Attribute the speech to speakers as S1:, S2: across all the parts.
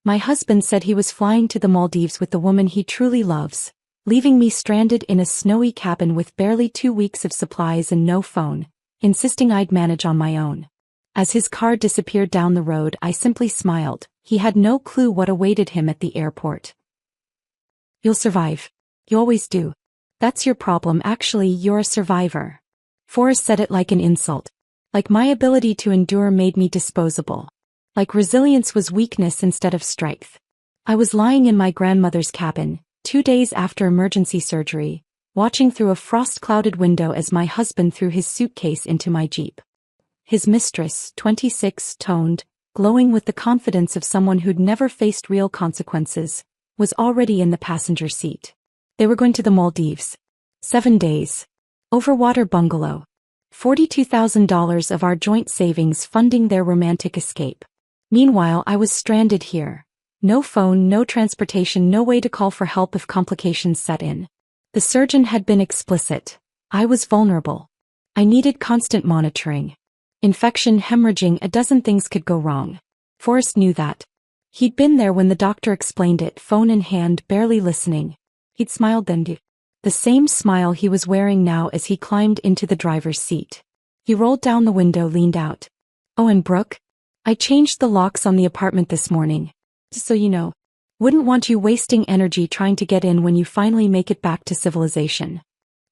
S1: My husband said he was flying to the Maldives with the woman he truly loves, leaving me stranded in a snowy cabin with barely 2 weeks of supplies and no phone, insisting I'd manage on my own. As his car disappeared down the road, I simply smiled. He had no clue what awaited him at the airport. "You'll survive. You always do. That's your problem. Actually, you're a survivor." Forrest said it like an insult. Like my ability to endure made me disposable. Like resilience was weakness instead of strength. I was lying in my grandmother's cabin, 2 days after emergency surgery, watching through a frost-clouded window as my husband threw his suitcase into my Jeep. His mistress, 26, toned, glowing with the confidence of someone who'd never faced real consequences, was already in the passenger seat. They were going to the Maldives. 7 days. Overwater bungalow. $42,000 of our joint savings funding their romantic escape. Meanwhile, I was stranded here. No phone, no transportation, no way to call for help if complications set in. The surgeon had been explicit. I was vulnerable. I needed constant monitoring. Infection, hemorrhaging, a dozen things could go wrong. Forrest knew that. He'd been there when the doctor explained it, phone in hand, barely listening. He'd smiled then. The same smile he was wearing now as he climbed into the driver's seat. He rolled down the window, leaned out. "Oh, and Brooke? I changed the locks on the apartment this morning. Just so you know. Wouldn't want you wasting energy trying to get in when you finally make it back to civilization."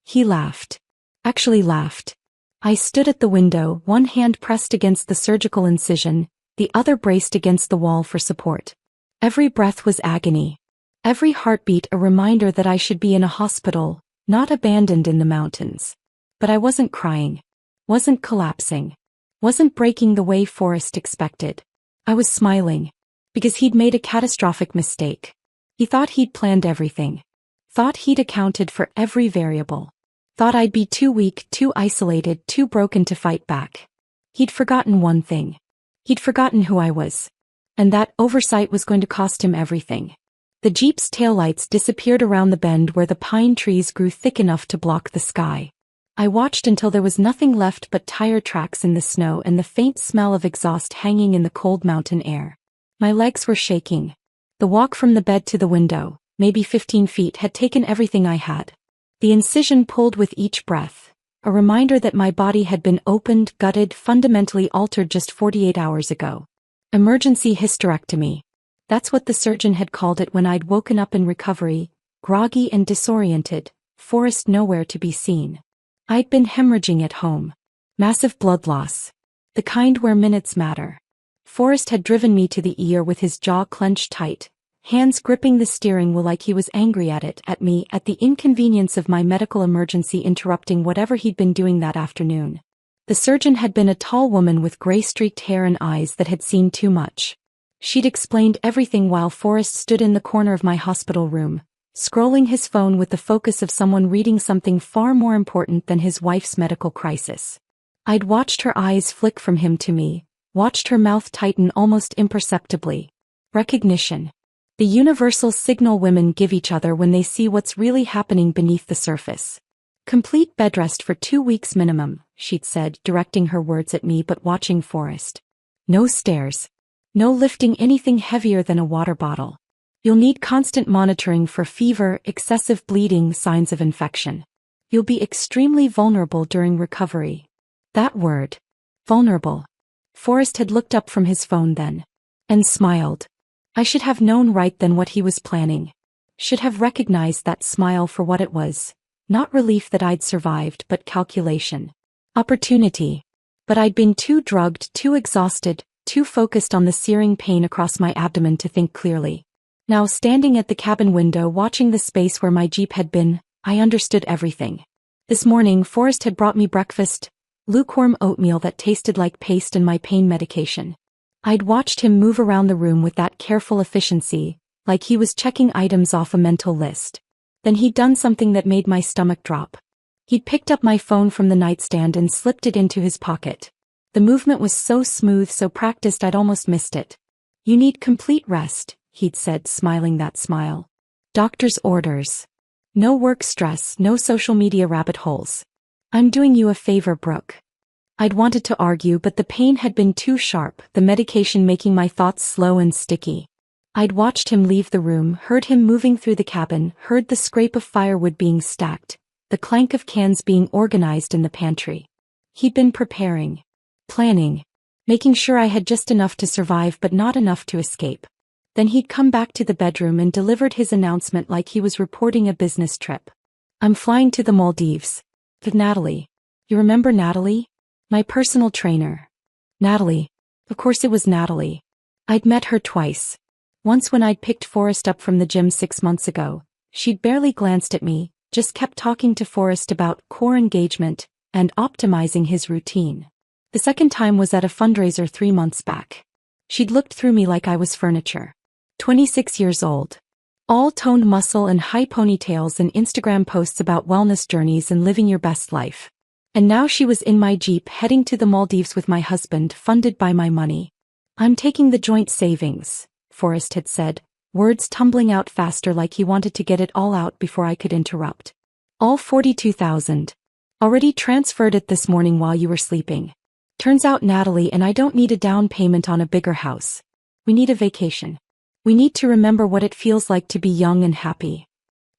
S1: He laughed. Actually laughed. I stood at the window, one hand pressed against the surgical incision, the other braced against the wall for support. Every breath was agony. Every heartbeat a reminder that I should be in a hospital, not abandoned in the mountains. But I wasn't crying. Wasn't collapsing. Wasn't breaking the way Forrest expected. I was smiling. Because he'd made a catastrophic mistake. He thought he'd planned everything. Thought he'd accounted for every variable. Thought I'd be too weak, too isolated, too broken to fight back. He'd forgotten one thing. He'd forgotten who I was. And that oversight was going to cost him everything. The Jeep's taillights disappeared around the bend where the pine trees grew thick enough to block the sky. I watched until there was nothing left but tire tracks in the snow and the faint smell of exhaust hanging in the cold mountain air. My legs were shaking. The walk from the bed to the window, maybe 15 feet, had taken everything I had. The incision pulled with each breath, a reminder that my body had been opened, gutted, fundamentally altered just 48 hours ago. Emergency hysterectomy. That's what the surgeon had called it when I'd woken up in recovery, groggy and disoriented, Forrest nowhere to be seen. I'd been hemorrhaging at home. Massive blood loss. The kind where minutes matter. Forrest had driven me to the ER with his jaw clenched tight, hands gripping the steering wheel like he was angry at me, at the inconvenience of my medical emergency interrupting whatever he'd been doing that afternoon. The surgeon had been a tall woman with gray-streaked hair and eyes that had seen too much. She'd explained everything while Forrest stood in the corner of my hospital room, scrolling his phone with the focus of someone reading something far more important than his wife's medical crisis. I'd watched her eyes flick from him to me, watched her mouth tighten almost imperceptibly. Recognition. The universal signal women give each other when they see what's really happening beneath the surface. "Complete bedrest for 2 weeks minimum," she'd said, directing her words at me but watching Forrest. "No stairs. No lifting anything heavier than a water bottle. You'll need constant monitoring for fever, excessive bleeding, signs of infection. You'll be extremely vulnerable during recovery." That word. Vulnerable. Forrest had looked up from his phone then. And smiled. I should have known right then what he was planning. Should have recognized that smile for what it was. Not relief that I'd survived, but calculation. Opportunity. But I'd been too drugged, too exhausted, too focused on the searing pain across my abdomen to think clearly. Now standing at the cabin window watching the space where my Jeep had been, I understood everything. This morning Forrest had brought me breakfast, lukewarm oatmeal that tasted like paste and my pain medication. I'd watched him move around the room with that careful efficiency, like he was checking items off a mental list. Then he'd done something that made my stomach drop. He'd picked up my phone from the nightstand and slipped it into his pocket. The movement was so smooth, so practiced I'd almost missed it. "You need complete rest," he'd said, smiling that smile. "Doctor's orders. No work stress, no social media rabbit holes. I'm doing you a favor, Brooke." I'd wanted to argue, but the pain had been too sharp, the medication making my thoughts slow and sticky. I'd watched him leave the room, heard him moving through the cabin, heard the scrape of firewood being stacked, the clank of cans being organized in the pantry. He'd been preparing, planning, making sure I had just enough to survive but not enough to escape. Then he'd come back to the bedroom and delivered his announcement like he was reporting a business trip. I'm flying to the Maldives. With Natalie. You remember Natalie? My personal trainer. Natalie. Of course it was Natalie. I'd met her twice. Once when I'd picked Forrest up from the gym 6 months ago, she'd barely glanced at me, just kept talking to Forrest about core engagement and optimizing his routine. The second time was at a fundraiser 3 months back. She'd looked through me like I was furniture. 26 years old. All toned muscle and high ponytails and Instagram posts about wellness journeys and living your best life. And now she was in my Jeep heading to the Maldives with my husband, funded by my money. I'm taking the joint savings, Forrest had said, words tumbling out faster like he wanted to get it all out before I could interrupt. All 42,000. Already transferred it this morning while you were sleeping. Turns out Natalie and I don't need a down payment on a bigger house. We need a vacation. We need to remember what it feels like to be young and happy.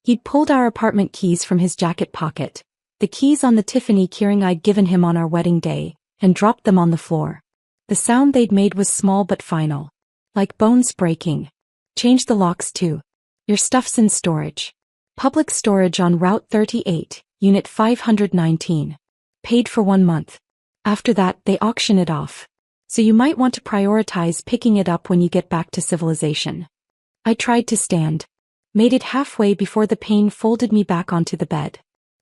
S1: He'd pulled our apartment keys from his jacket pocket, the keys on the Tiffany keyring I'd given him on our wedding day, and dropped them on the floor. The sound they'd made was small but final. Like bones breaking. Change the locks too. Your stuff's in storage. Public storage on Route 38, Unit 519. Paid for 1 month. After that, they auction it off. So you might want to prioritize picking it up when you get back to civilization. I tried to stand. Made it halfway before the pain folded me back onto the bed.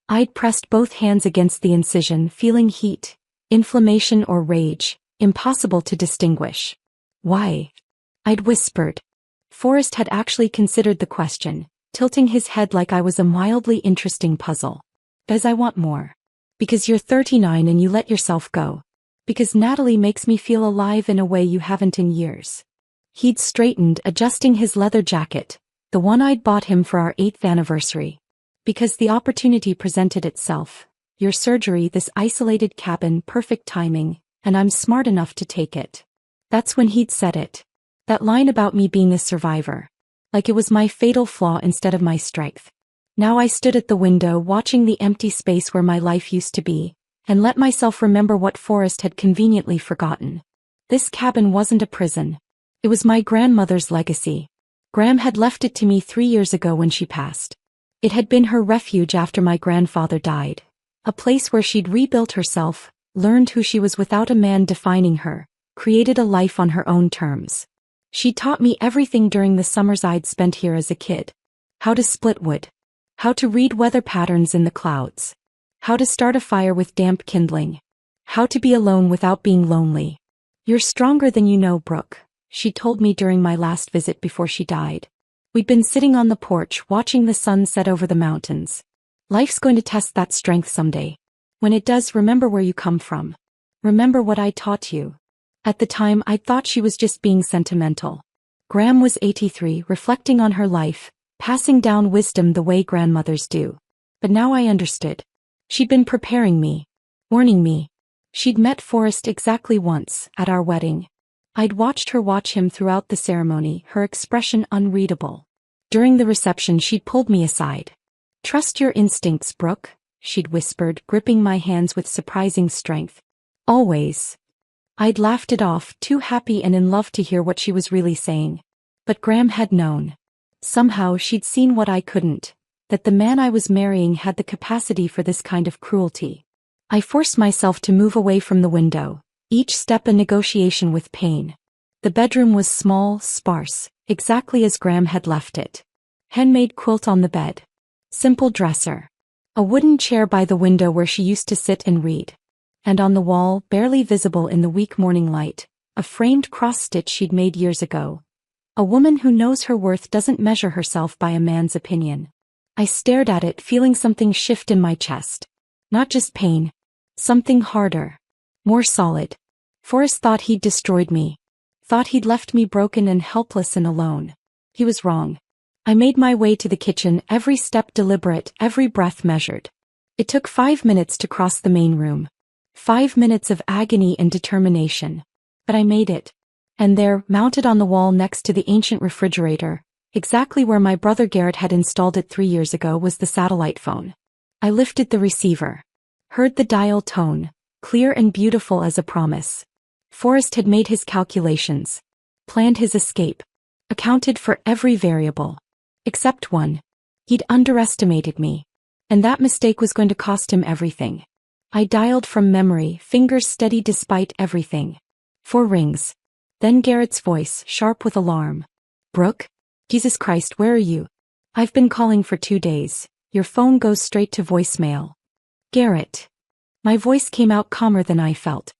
S1: I'd pressed both hands against the incision, feeling heat, inflammation or rage, impossible to distinguish. Why? I'd whispered. Forrest had actually considered the question, tilting his head like I was a mildly interesting puzzle. Because I want more. Because you're 39 and you let yourself go. Because Natalie makes me feel alive in a way you haven't in years. He'd straightened, adjusting his leather jacket, the one I'd bought him for our 8th anniversary. Because the opportunity presented itself. Your surgery, this isolated cabin, perfect timing, and I'm smart enough to take it. That's when he'd said it. That line about me being a survivor. Like it was my fatal flaw instead of my strength. Now I stood at the window watching the empty space where my life used to be, and let myself remember what Forrest had conveniently forgotten. This cabin wasn't a prison. It was my grandmother's legacy. Gram had left it to me 3 years ago when she passed. It had been her refuge after my grandfather died. A place where she'd rebuilt herself, learned who she was without a man defining her, created a life on her own terms. She taught me everything during the summers I'd spent here as a kid. How to split wood. How to read weather patterns in the clouds. How to start a fire with damp kindling. How to be alone without being lonely. You're stronger than you know, Brooke, she told me during my last visit before she died. We'd been sitting on the porch watching the sun set over the mountains. Life's going to test that strength someday. When it does, remember where you come from. Remember what I taught you. At the time, I thought she was just being sentimental. Gram was 83, reflecting on her life, passing down wisdom the way grandmothers do. But now I understood. She'd been preparing me, warning me. She'd met Forrest exactly once, at our wedding. I'd watched her watch him throughout the ceremony, her expression unreadable. During the reception, she'd pulled me aside. Trust your instincts, Brooke, she'd whispered, gripping my hands with surprising strength. Always. I'd laughed it off, too happy and in love to hear what she was really saying. But Gram had known. Somehow she'd seen what I couldn't, that the man I was marrying had the capacity for this kind of cruelty. I forced myself to move away from the window, each step a negotiation with pain. The bedroom was small, sparse, exactly as Gram had left it. Handmade quilt on the bed. Simple dresser. A wooden chair by the window where she used to sit and read. And on the wall, barely visible in the weak morning light, a framed cross-stitch she'd made years ago. A woman who knows her worth doesn't measure herself by a man's opinion. I stared at it, feeling something shift in my chest. Not just pain. Something harder. More solid. Forrest thought he'd destroyed me. Thought he'd left me broken and helpless and alone. He was wrong. I made my way to the kitchen, every step deliberate, every breath measured. It took 5 minutes to cross the main room. 5 minutes of agony and determination. But I made it. And there, mounted on the wall next to the ancient refrigerator, exactly where my brother Garrett had installed it 3 years ago, was the satellite phone. I lifted the receiver. Heard the dial tone, clear and beautiful as a promise. Forrest had made his calculations, planned his escape, accounted for every variable. Except one. He'd underestimated me. And that mistake was going to cost him everything. I dialed from memory, fingers steady despite everything. 4 rings. Then Garrett's voice, sharp with alarm. Brooke? Jesus Christ, where are you? I've been calling for 2 days. Your phone goes straight to voicemail. Garrett. My voice came out calmer than I felt.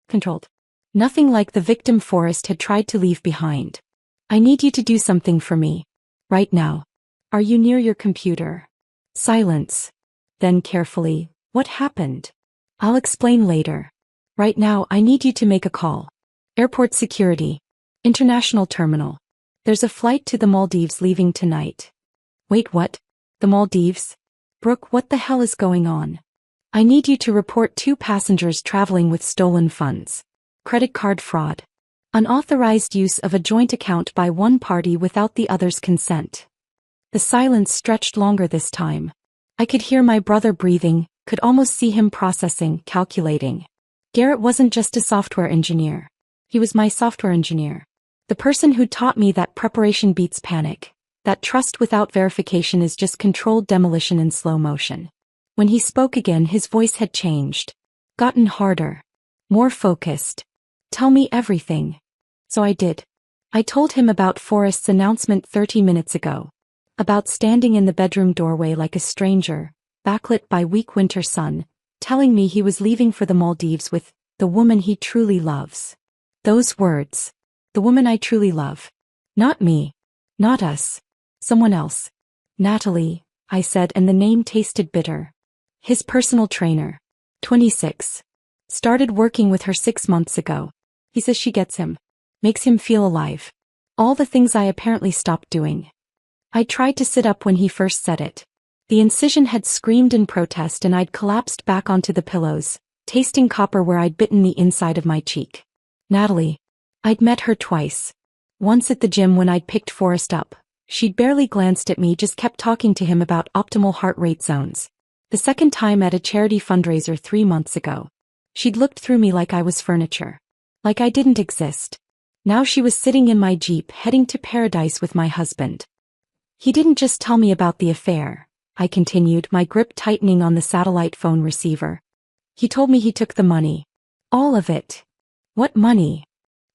S1: Controlled. Nothing like the victim Forrest had tried to leave behind. I need you to do something for me. Right now. Are you near your computer? Silence. Then carefully, what happened? I'll explain later. Right now I need you to make a call. Airport security. International terminal. There's a flight to the Maldives leaving tonight. Wait, what? The Maldives? Brooke, what the hell is going on? I need you to report 2 passengers traveling with stolen funds. Credit card fraud. Unauthorized use of a joint account by one party without the other's consent. The silence stretched longer this time. I could hear my brother breathing, could almost see him processing, calculating. Garrett wasn't just a software engineer. He was my software engineer. The person who taught me that preparation beats panic, that trust without verification is just controlled demolition in slow motion. When he spoke again, his voice had changed. Gotten harder. More focused. Tell me everything. So I did. I told him about Forrest's announcement 30 minutes ago. About standing in the bedroom doorway like a stranger, backlit by weak winter sun, telling me he was leaving for the Maldives with the woman he truly loves. Those words. The woman I truly love. Not me. Not us. Someone else. Natalie, I said, and the name tasted bitter. His personal trainer. 26. Started working with her 6 months ago. He says she gets him. Makes him feel alive. All the things I apparently stopped doing. I tried to sit up when he first said it. The incision had screamed in protest and I'd collapsed back onto the pillows, tasting copper where I'd bitten the inside of my cheek. Natalie. I'd met her twice. Once at the gym when I'd picked Forrest up. She'd barely glanced at me, just kept talking to him about optimal heart rate zones. The second time at a charity fundraiser 3 months ago. She'd looked through me like I was furniture. Like I didn't exist. Now she was sitting in my Jeep heading to paradise with my husband. He didn't just tell me about the affair, I continued, my grip tightening on the satellite phone receiver. He told me he took the money. All of it. What money?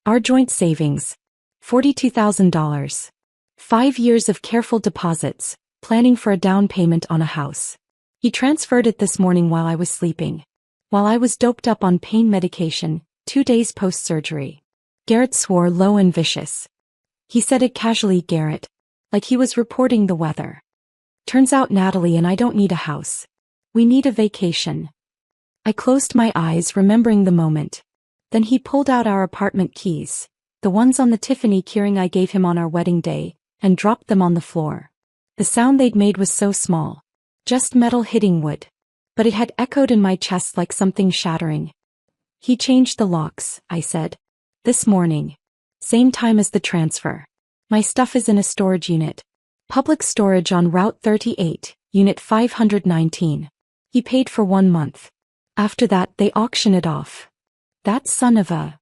S1: Our joint savings. $42,000. 5 years of careful deposits, planning for a down payment on a house. He transferred it this morning while I was sleeping. While I was doped up on pain medication, 2 days post-surgery. Garrett swore low and vicious. He said it casually, Garrett. Like he was reporting the weather. Turns out Natalie and I don't need a house. We need a vacation. I closed my eyes, remembering the moment. Then he pulled out our apartment keys, the ones on the Tiffany keyring I gave him on our wedding day, and dropped them on the floor. The sound they'd made was so small. Just metal hitting wood. But it had echoed in my chest like something shattering. He changed the locks, I said. This morning. Same time as the transfer. My stuff is in a storage unit. Public storage on Route 38, Unit 519. He paid for 1 month. After that, they auction it off. That son of a...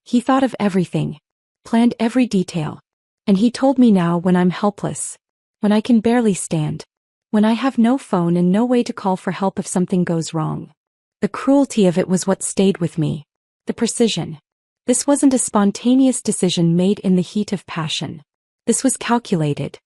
S1: He thought of everything. Planned every detail. And he told me now, when I'm helpless. When I can barely stand. When I have no phone and no way to call for help if something goes wrong. The cruelty of it was what stayed with me. The precision. This wasn't a spontaneous decision made in the heat of passion. This was calculated.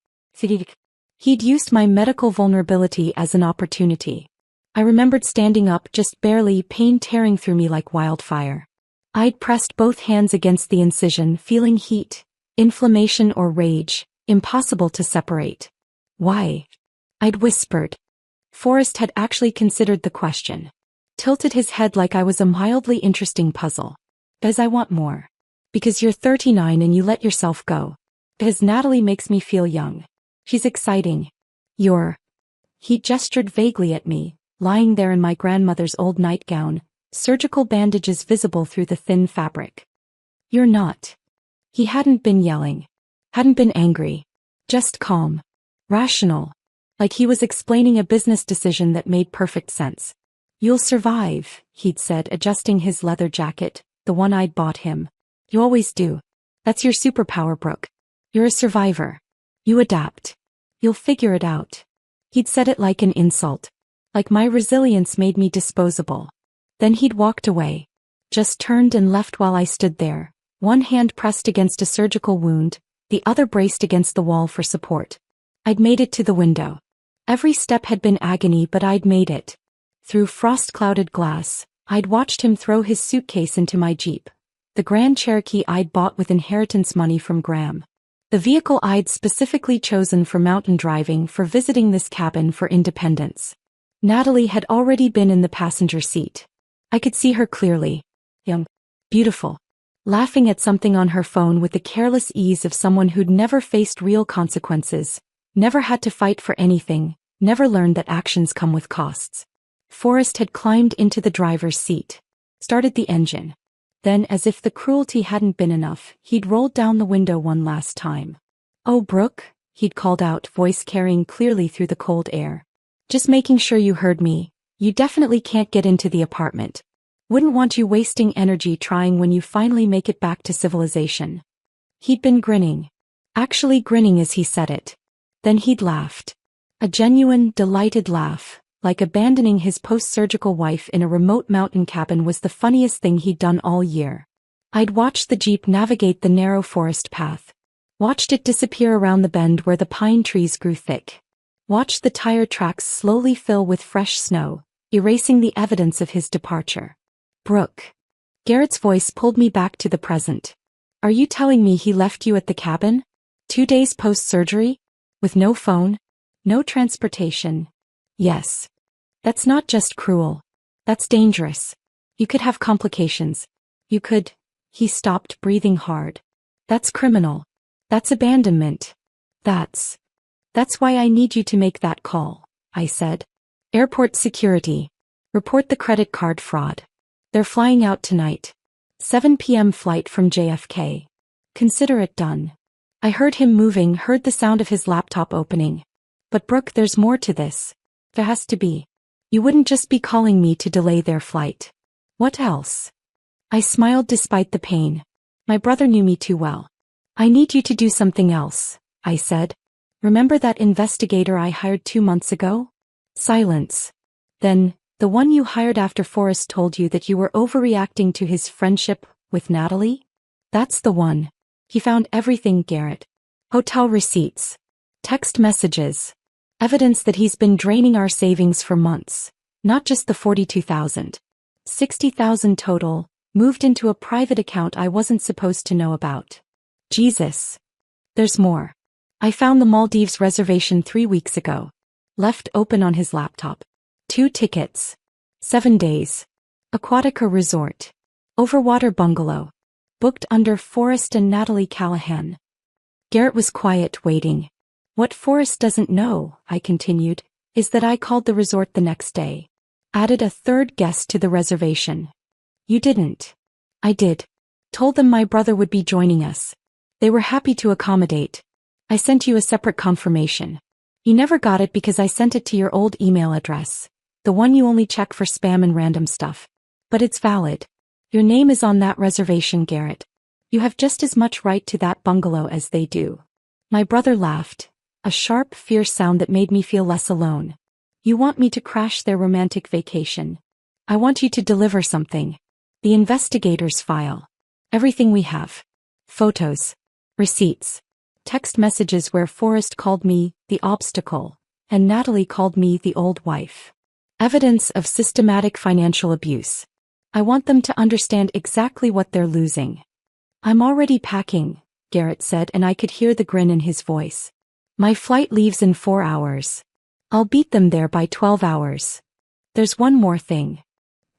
S1: He'd used my medical vulnerability as an opportunity. I remembered standing up just barely, pain tearing through me like wildfire. I'd pressed both hands against the incision, feeling heat, inflammation or rage, impossible to separate. Why? I'd whispered. Forrest had actually considered the question. Tilted his head like I was a mildly interesting puzzle. Because I want more. Because you're 39 and you let yourself go. Because Natalie makes me feel young. She's exciting. He gestured vaguely at me, lying there in my grandmother's old nightgown, surgical bandages visible through the thin fabric. You're not. He hadn't been yelling. Hadn't been angry. Just calm. Rational. Like he was explaining a business decision that made perfect sense. You'll survive, he'd said, adjusting his leather jacket, the one I'd bought him. You always do. That's your superpower, Brooke. You're a survivor. You adapt. You'll figure it out. He'd said it like an insult. Like my resilience made me disposable. Then he'd walked away. Just turned and left while I stood there, one hand pressed against a surgical wound, the other braced against the wall for support. I'd made it to the window. Every step had been agony, but I'd made it. Through frost-clouded glass, I'd watched him throw his suitcase into my Jeep. The Grand Cherokee I'd bought with inheritance money from Graham. The vehicle I'd specifically chosen for mountain driving, for visiting this cabin for independence. Natalie had already been in the passenger seat. I could see her clearly. Young. Beautiful. Laughing at something on her phone with the careless ease of someone who'd never faced real consequences, never had to fight for anything, never learned that actions come with costs. Forrest had climbed into the driver's seat. Started the engine. Then, as if the cruelty hadn't been enough, he'd rolled down the window one last time. "Oh, Brooke," he'd called out, voice carrying clearly through the cold air. "Just making sure you heard me. You definitely can't get into the apartment. Wouldn't want you wasting energy trying when you finally make it back to civilization." He'd been grinning. Actually grinning as he said it. Then he'd laughed. A genuine, delighted laugh. Like abandoning his post-surgical wife in a remote mountain cabin was the funniest thing he'd done all year. I'd watched the Jeep navigate the narrow forest path. Watched it disappear around the bend where the pine trees grew thick. Watched the tire tracks slowly fill with fresh snow, erasing the evidence of his departure. "Brooke." Garrett's voice pulled me back to the present. "Are you telling me he left you at the cabin? 2 days post-surgery? With no phone? No transportation?" "Yes. That's not just cruel. That's dangerous. You could have complications. You could..." He stopped, breathing hard. "That's criminal. That's abandonment. That's why I need you to make that call," I said. "Airport security. Report the credit card fraud. They're flying out tonight. 7 p.m. flight from JFK. Consider it done." I heard him moving, heard the sound of his laptop opening. "But Brooke, there's more to this. There has to be. You wouldn't just be calling me to delay their flight. What else?" I smiled despite the pain. My brother knew me too well. "I need you to do something else," I said. "Remember that investigator I hired 2 months ago?" Silence. "Then, the one you hired after Forrest told you that you were overreacting to his friendship with Natalie?" "That's the one. He found everything, Garrett. Hotel receipts. Text messages. Evidence that he's been draining our savings for months. Not just the 42,000. 60,000 total, moved into a private account I wasn't supposed to know about. Jesus. There's more. I found the Maldives reservation 3 weeks ago. Left open on his laptop. 2 tickets. 7 days. Aquatica Resort. Overwater bungalow. Booked under Forrest and Natalie Callahan." Garrett was quiet, waiting. "What Forrest doesn't know," I continued, "is that I called the resort the next day. Added a 3rd guest to the reservation." "You didn't." "I did. Told them my brother would be joining us. They were happy to accommodate. I sent you a separate confirmation. You never got it because I sent it to your old email address. The one you only check for spam and random stuff. But it's valid. Your name is on that reservation, Garrett. You have just as much right to that bungalow as they do." My brother laughed. A sharp, fierce sound that made me feel less alone. "You want me to crash their romantic vacation. I want you to deliver something. The investigator's file. Everything we have. Photos. Receipts. Text messages where Forrest called me the obstacle, and Natalie called me the old wife. Evidence of systematic financial abuse. I want them to understand exactly what they're losing." "I'm already packing," Garrett said, and I could hear the grin in his voice. "My flight leaves in 4 hours. I'll beat them there by 12 hours. There's one more thing."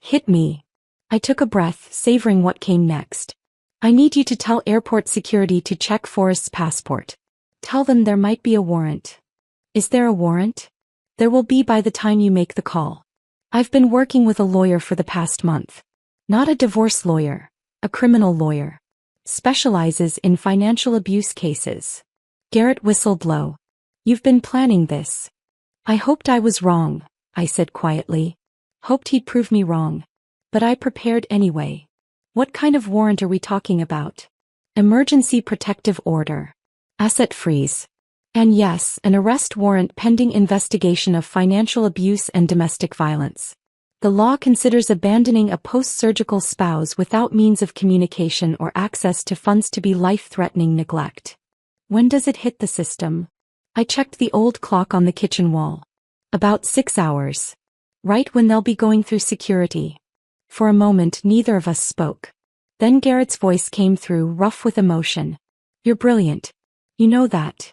S1: "Hit me." I took a breath, savoring what came next. "I need you to tell airport security to check Forrest's passport. Tell them there might be a warrant." "Is there a warrant?" "There will be by the time you make the call. I've been working with a lawyer for the past month. Not a divorce lawyer, a criminal lawyer. Specializes in financial abuse cases. Garrett whistled low. You've been planning this. I hoped I was wrong, I said quietly. Hoped he'd prove me wrong. But I prepared anyway. What kind of warrant are we talking about? Emergency protective order. Asset freeze. And yes, an arrest warrant pending investigation of financial abuse and domestic violence. The law considers abandoning a post-surgical spouse without means of communication or access to funds to be life-threatening neglect. When does it hit the system? I checked the old clock on the kitchen wall. About 6 hours. Right when they'll be going through security. For a moment neither of us spoke. Then Garrett's voice came through, rough with emotion. You're brilliant. You know that.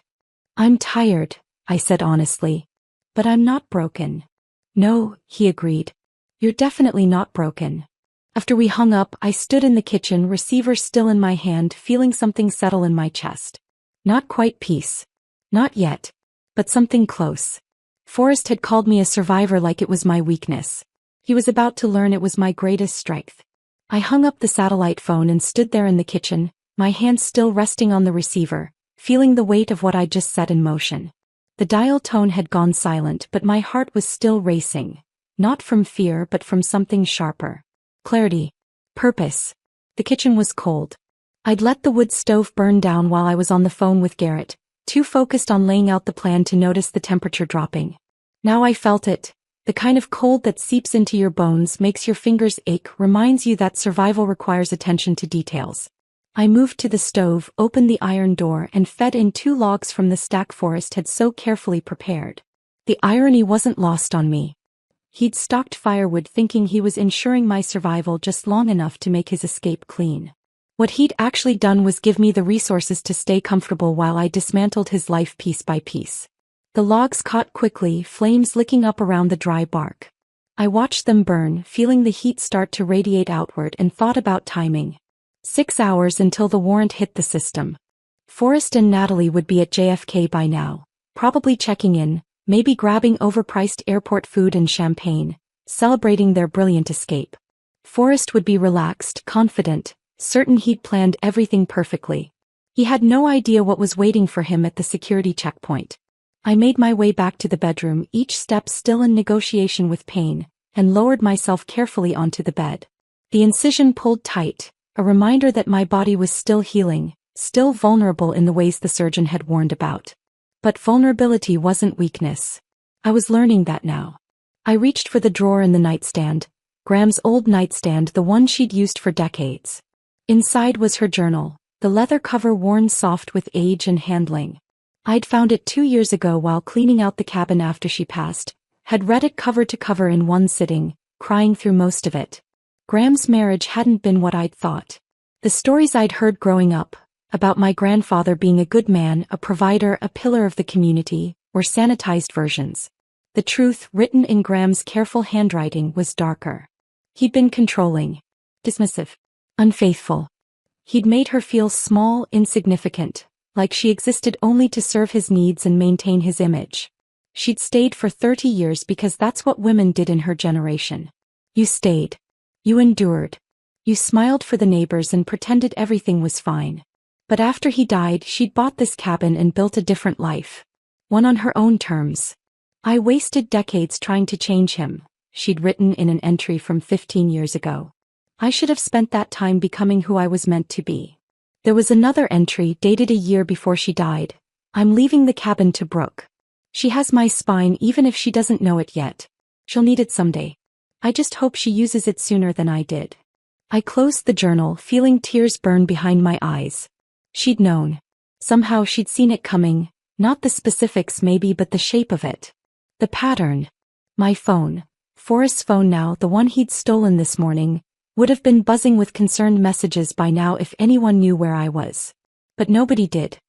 S1: I'm tired, I said honestly. But I'm not broken. No, he agreed. You're definitely not broken. After we hung up, I stood in the kitchen, receiver still in my hand, feeling something settle in my chest. Not quite peace. Not yet. But something close. Forrest had called me a survivor like it was my weakness. He was about to learn it was my greatest strength. I hung up the satellite phone and stood there in the kitchen, my hands still resting on the receiver, feeling the weight of what I'd just set in motion. The dial tone had gone silent, but my heart was still racing. Not from fear but from something sharper. Clarity. Purpose. The kitchen was cold. I'd let the wood stove burn down while I was on the phone with Garrett, too focused on laying out the plan to notice the temperature dropping. Now I felt it. The kind of cold that seeps into your bones, makes your fingers ache, reminds you that survival requires attention to details. I moved to the stove, opened the iron door, and fed in 2 logs from the stack Forrest had so carefully prepared. The irony wasn't lost on me. He'd stocked firewood thinking he was ensuring my survival just long enough to make his escape clean. What he'd actually done was give me the resources to stay comfortable while I dismantled his life piece by piece. The logs caught quickly, flames licking up around the dry bark. I watched them burn, feeling the heat start to radiate outward, and thought about timing. 6 hours until the warrant hit the system. Forrest and Natalie would be at JFK by now, probably checking in, maybe grabbing overpriced airport food and champagne, celebrating their brilliant escape. Forrest would be relaxed, confident, certain he'd planned everything perfectly. He had no idea what was waiting for him at the security checkpoint. I made my way back to the bedroom, each step still in negotiation with pain, and lowered myself carefully onto the bed. The incision pulled tight, a reminder that my body was still healing, still vulnerable in the ways the surgeon had warned about. But vulnerability wasn't weakness. I was learning that now. I reached for the drawer in the nightstand, Graham's old nightstand, the one she'd used for decades. Inside was her journal, the leather cover worn soft with age and handling. I'd found it 2 years ago while cleaning out the cabin after she passed, had read it cover to cover in one sitting, crying through most of it. Graham's marriage hadn't been what I'd thought. The stories I'd heard growing up, about my grandfather being a good man, a provider, a pillar of the community, were sanitized versions. The truth, written in Graham's careful handwriting, was darker. He'd been controlling, dismissive, unfaithful. He'd made her feel small, insignificant, like she existed only to serve his needs and maintain his image. She'd stayed for 30 years because that's what women did in her generation. You stayed. You endured. You smiled for the neighbors and pretended everything was fine. But after he died, she'd bought this cabin and built a different life. One on her own terms. I wasted decades trying to change him, she'd written in an entry from 15 years ago. I should have spent that time becoming who I was meant to be. There was another entry dated a year before she died. I'm leaving the cabin to Brooke. She has my spine even if she doesn't know it yet. She'll need it someday. I just hope she uses it sooner than I did. I closed the journal, feeling tears burn behind my eyes. She'd known. Somehow she'd seen it coming, not the specifics maybe but the shape of it. The pattern. My phone, Forrest's phone now, the one he'd stolen this morning, would have been buzzing with concerned messages by now if anyone knew where I was. But nobody did.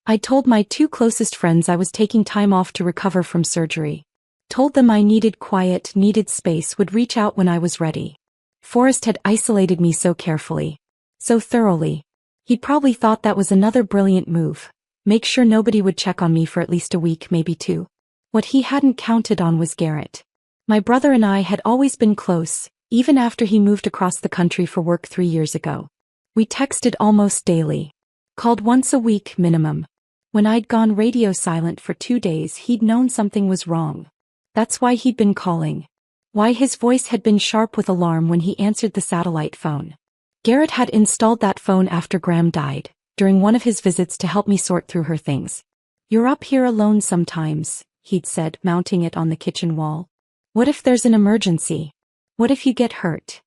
S1: I told my 2 closest friends I was taking time off to recover from surgery. Told them I needed quiet, needed space, would reach out when I was ready. Forrest had isolated me so carefully. So thoroughly. He'd probably thought that was another brilliant move. Make sure nobody would check on me for at least a week, maybe 2. What he hadn't counted on was Garrett. My brother and I had always been close, even after he moved across the country for work 3 years ago. We texted almost daily. Called once a week minimum. When I'd gone radio silent for 2 days, he'd known something was wrong. That's why he'd been calling. Why his voice had been sharp with alarm when he answered the satellite phone. Garrett had installed that phone after Graham died, during one of his visits to help me sort through her things. "You're up here alone sometimes," he'd said, mounting it on the kitchen wall. "What if there's an emergency? What if you get hurt?"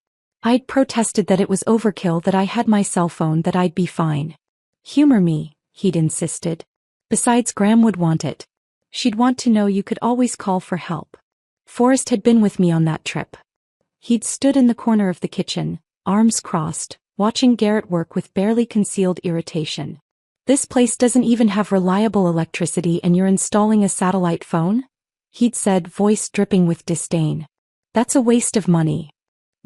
S1: I'd protested that it was overkill, that I had my cell phone, that I'd be fine. "Humor me," he'd insisted. "Besides, Graham would want it. She'd want to know you could always call for help." Forrest had been with me on that trip. He'd stood in the corner of the kitchen, arms crossed, watching Garrett work with barely concealed irritation. "This place doesn't even have reliable electricity and you're installing a satellite phone?" he'd said, voice dripping with disdain. "That's a waste of money."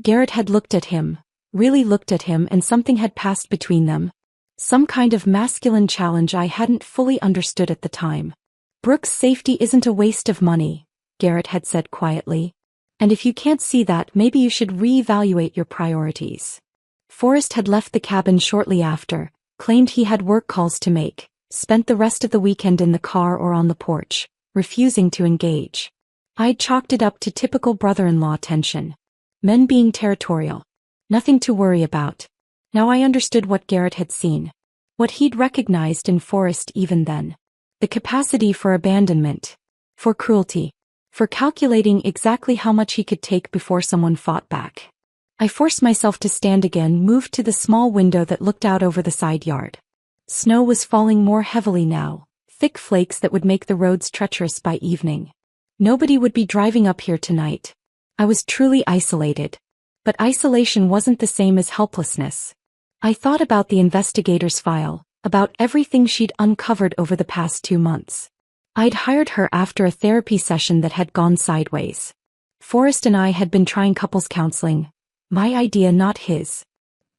S1: Garrett had looked at him, really looked at him, and something had passed between them. Some kind of masculine challenge I hadn't fully understood at the time. "Brooke's safety isn't a waste of money," Garrett had said quietly. "And if you can't see that, maybe you should reevaluate your priorities." Forrest had left the cabin shortly after, claimed he had work calls to make, spent the rest of the weekend in the car or on the porch, refusing to engage. I'd chalked it up to typical brother-in-law tension. Men being territorial. Nothing to worry about. Now I understood what Garrett had seen. What he'd recognized in Forrest even then. The capacity for abandonment. For cruelty. For calculating exactly how much he could take before someone fought back. I forced myself to stand again, moved to the small window that looked out over the side yard. Snow was falling more heavily now, thick flakes that would make the roads treacherous by evening. Nobody would be driving up here tonight. I was truly isolated. But isolation wasn't the same as helplessness. I thought about the investigator's file, about everything she'd uncovered over the past 2 months. I'd hired her after a therapy session that had gone sideways. Forrest and I had been trying couples counseling. My idea, not his.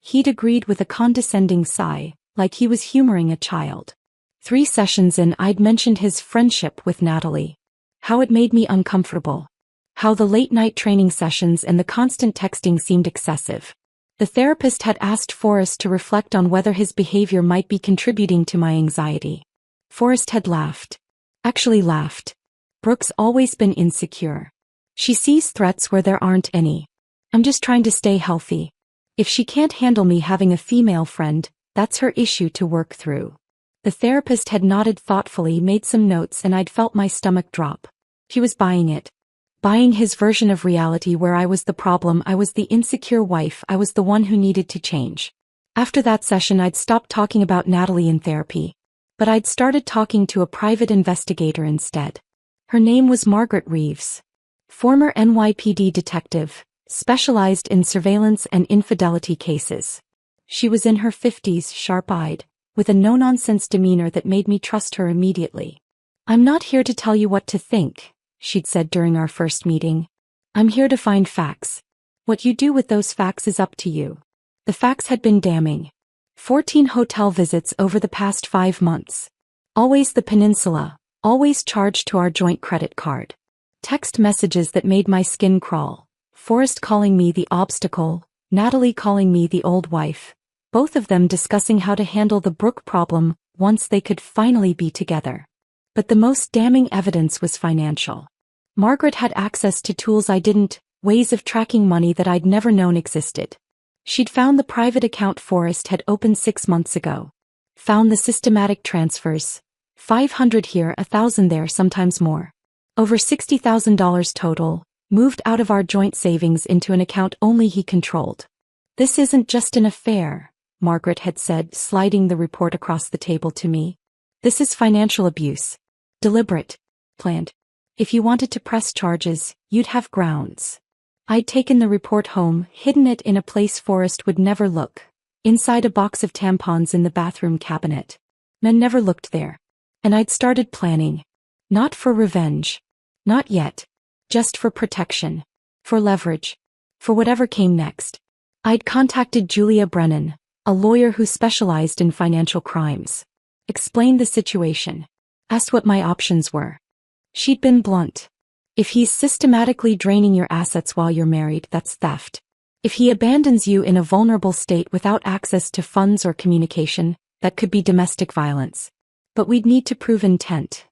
S1: He'd agreed with a condescending sigh, like he was humoring a child. 3 sessions in, I'd mentioned his friendship with Natalie. How it made me uncomfortable. How the late-night training sessions and the constant texting seemed excessive. The therapist had asked Forrest to reflect on whether his behavior might be contributing to my anxiety. Forrest had laughed. Actually laughed. "Brooke's always been insecure. She sees threats where there aren't any. I'm just trying to stay healthy. If she can't handle me having a female friend, that's her issue to work through." The therapist had nodded thoughtfully, made some notes, and I'd felt my stomach drop. He was buying it. Buying his version of reality where I was the problem, I was the insecure wife, I was the one who needed to change. After that session, I'd stopped talking about Natalie in therapy. But I'd started talking to a private investigator instead. Her name was Margaret Reeves. Former NYPD detective, specialized in surveillance and infidelity cases. She was in her 50s, sharp-eyed, with a no-nonsense demeanor that made me trust her immediately. "I'm not here to tell you what to think," she'd said during our first meeting. "I'm here to find facts. What you do with those facts is up to you." The facts had been damning. 14 hotel visits over the past 5 months. Always the peninsula, always charged to our joint credit card. Text messages that made my skin crawl. Forrest calling me the obstacle, Natalie calling me the old wife. Both of them discussing how to handle the Brooke problem once they could finally be together. But the most damning evidence was financial. Margaret had access to tools I didn't, ways of tracking money that I'd never known existed. She'd found the private account Forrest had opened 6 months ago. Found the systematic transfers. 500 here, 1,000 there, sometimes more. Over $60,000 total, moved out of our joint savings into an account only he controlled. "This isn't just an affair," Margaret had said, sliding the report across the table to me. "This is financial abuse. Deliberate. Planned. If you wanted to press charges, you'd have grounds." I'd taken the report home, hidden it in a place Forrest would never look. Inside a box of tampons in the bathroom cabinet. Men never looked there. And I'd started planning. Not for revenge. Not yet. Just for protection. For leverage. For whatever came next. I'd contacted Julia Brennan, a lawyer who specialized in financial crimes. Explained the situation. Asked what my options were. She'd been blunt. "If he's systematically draining your assets while you're married, that's theft. If he abandons you in a vulnerable state without access to funds or communication, that could be domestic violence. But we'd need to prove intent.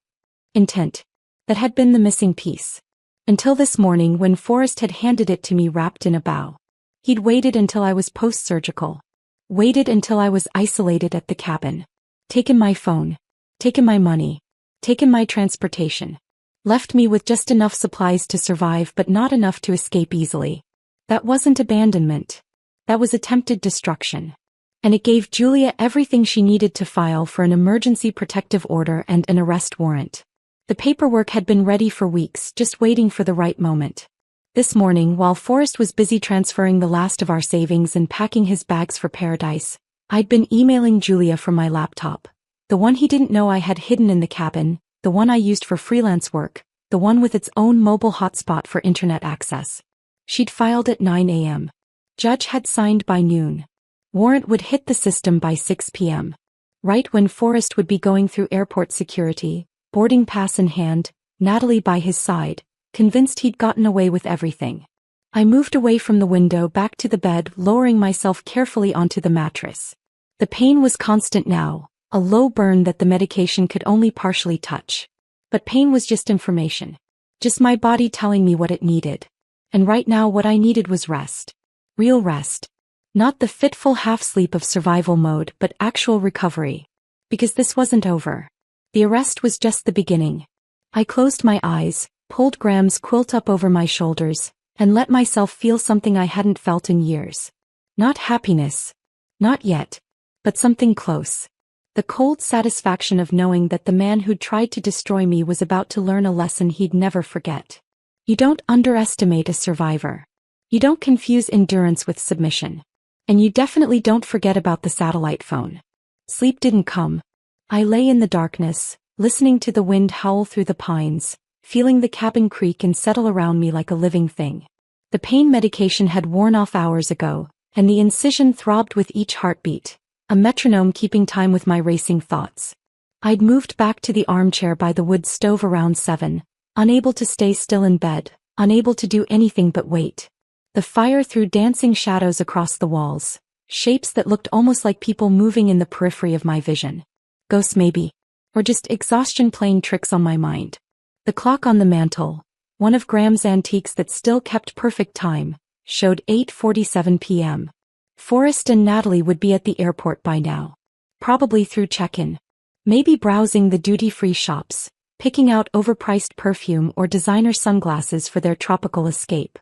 S1: Intent. That had been the missing piece. Until this morning when Forrest had handed it to me wrapped in a bow. He'd waited until I was post-surgical. Waited until I was isolated at the cabin. Taken my phone. Taken my money. Taken my transportation. Left me with just enough supplies to survive but not enough to escape easily. That wasn't abandonment. That was attempted destruction. And it gave Julia everything she needed to file for an emergency protective order and an arrest warrant. The paperwork had been ready for weeks, just waiting for the right moment. This morning, while Forrest was busy transferring the last of our savings and packing his bags for paradise, I'd been emailing Julia from my laptop. The one he didn't know I had hidden in the cabin, the one I used for freelance work, the one with its own mobile hotspot for internet access. She'd filed at 9 a.m. Judge had signed by noon. Warrant would hit the system by 6 p.m. Right when Forrest would be going through airport security, boarding pass in hand, Natalie by his side, convinced he'd gotten away with everything. I moved away from the window back to the bed, lowering myself carefully onto the mattress. The pain was constant now, a low burn that the medication could only partially touch. But pain was just information. Just my body telling me what it needed. And right now what I needed was rest. Real rest. Not the fitful half-sleep of survival mode, but actual recovery. Because this wasn't over. The arrest was just the beginning. I closed my eyes, pulled Graham's quilt up over my shoulders, and let myself feel something I hadn't felt in years. Not happiness. Not yet. But something close. The cold satisfaction of knowing that the man who'd tried to destroy me was about to learn a lesson he'd never forget. You don't underestimate a survivor. You don't confuse endurance with submission. And you definitely don't forget about the satellite phone. Sleep didn't come. I lay in the darkness, listening to the wind howl through the pines, feeling the cabin creak and settle around me like a living thing. The pain medication had worn off hours ago, and the incision throbbed with each heartbeat, a metronome keeping time with my racing thoughts. I'd moved back to the armchair by the wood stove around 7, unable to stay still in bed, unable to do anything but wait. The fire threw dancing shadows across the walls, shapes that looked almost like people moving in the periphery of my vision. Ghosts maybe. Or just exhaustion playing tricks on my mind. The clock on the mantel, one of Graham's antiques that still kept perfect time, showed 8:47 p.m. Forrest and Natalie would be at the airport by now. Probably through check-in. Maybe browsing the duty-free shops, picking out overpriced perfume or designer sunglasses for their tropical escape.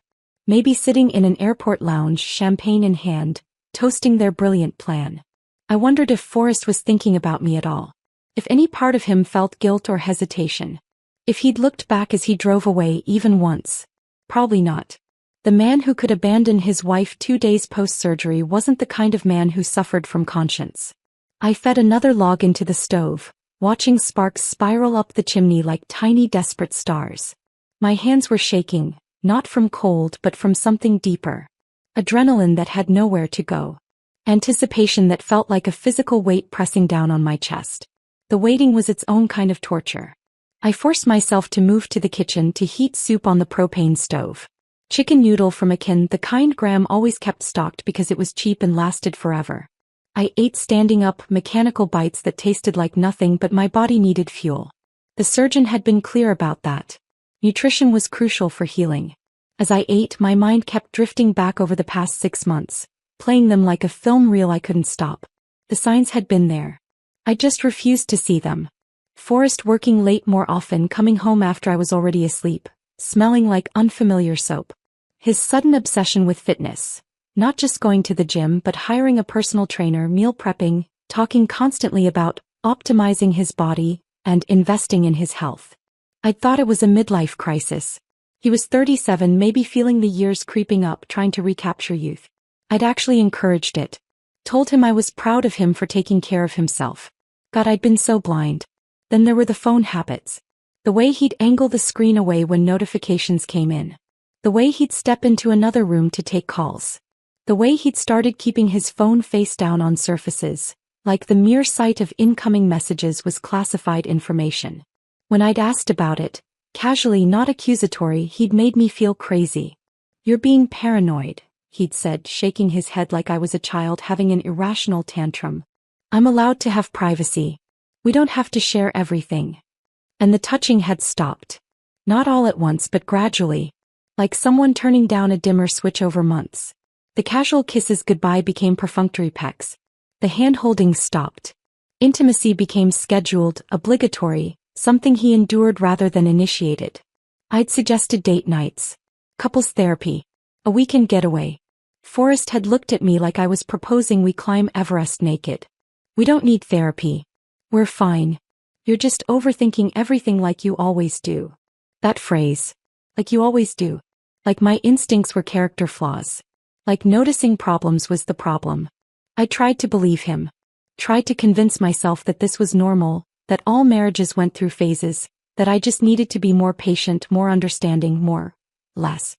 S1: Maybe sitting in an airport lounge, champagne in hand, toasting their brilliant plan. I wondered if Forrest was thinking about me at all. If any part of him felt guilt or hesitation. If he'd looked back as he drove away even once. Probably not. The man who could abandon his wife 2 days post-surgery wasn't the kind of man who suffered from conscience. I fed another log into the stove, watching sparks spiral up the chimney like tiny desperate stars. My hands were shaking, not from cold but from something deeper. Adrenaline that had nowhere to go. Anticipation that felt like a physical weight pressing down on my chest. The waiting was its own kind of torture. I forced myself to move to the kitchen to heat soup on the propane stove. Chicken noodle from a can, the kind Graham always kept stocked because it was cheap and lasted forever. I ate standing up, mechanical bites that tasted like nothing, but my body needed fuel. The surgeon had been clear about that. Nutrition was crucial for healing. As I ate, my mind kept drifting back over the past 6 months, playing them like a film reel I couldn't stop. The signs had been there. I just refused to see them. Forrest working late more often, coming home after I was already asleep, smelling like unfamiliar soap. His sudden obsession with fitness. Not just going to the gym but hiring a personal trainer, meal prepping, talking constantly about optimizing his body and investing in his health. I'd thought it was a midlife crisis. He was 37, maybe feeling the years creeping up, trying to recapture youth. I'd actually encouraged it. Told him I was proud of him for taking care of himself. God, I'd been so blind. Then there were the phone habits. The way he'd angle the screen away when notifications came in. The way he'd step into another room to take calls. The way he'd started keeping his phone face down on surfaces, like the mere sight of incoming messages was classified information. When I'd asked about it, casually, not accusatory, he'd made me feel crazy. You're being paranoid, he'd said, shaking his head like I was a child having an irrational tantrum. I'm allowed to have privacy. We don't have to share everything. And the touching had stopped. Not all at once but gradually. Like someone turning down a dimmer switch over months. The casual kisses goodbye became perfunctory pecks. The hand-holding stopped. Intimacy became scheduled, obligatory, something he endured rather than initiated. I'd suggested date nights. Couples therapy. A weekend getaway. Forrest had looked at me like I was proposing we climb Everest naked. We don't need therapy. We're fine. You're just overthinking everything like you always do. That phrase. Like you always do. Like my instincts were character flaws. Like noticing problems was the problem. I tried to believe him. Tried to convince myself that this was normal, that all marriages went through phases, that I just needed to be more patient, more understanding, less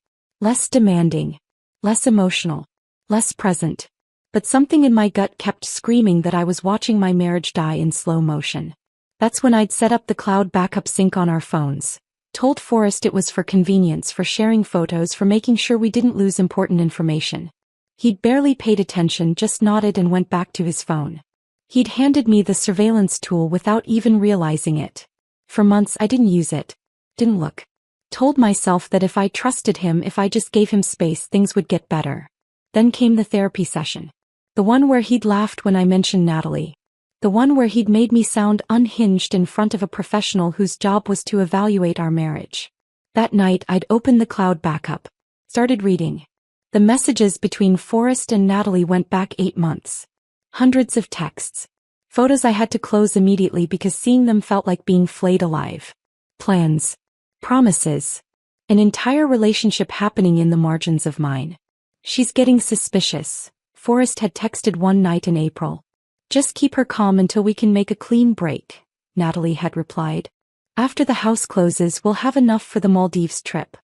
S1: demanding, less emotional, less present. But something in my gut kept screaming that I was watching my marriage die in slow motion. That's when I'd set up the cloud backup sync on our phones. Told Forrest it was for convenience, for sharing photos, for making sure we didn't lose important information. He'd barely paid attention, just nodded and went back to his phone. He'd handed me the surveillance tool without even realizing it. For months I didn't use it. Didn't look. Told myself that if I trusted him, if I just gave him space, things would get better. Then came the therapy session. The one where he'd laughed when I mentioned Natalie. The one where he'd made me sound unhinged in front of a professional whose job was to evaluate our marriage. That night I'd opened the cloud backup. Started reading. The messages between Forrest and Natalie went back 8 months. Hundreds of texts. Photos I had to close immediately because seeing them felt like being flayed alive. Plans. Promises. An entire relationship happening in the margins of mine. She's getting suspicious, Forrest had texted one night in April. Just keep her calm until we can make a clean break, Natalie had replied. After the house closes, we'll have enough for the Maldives trip.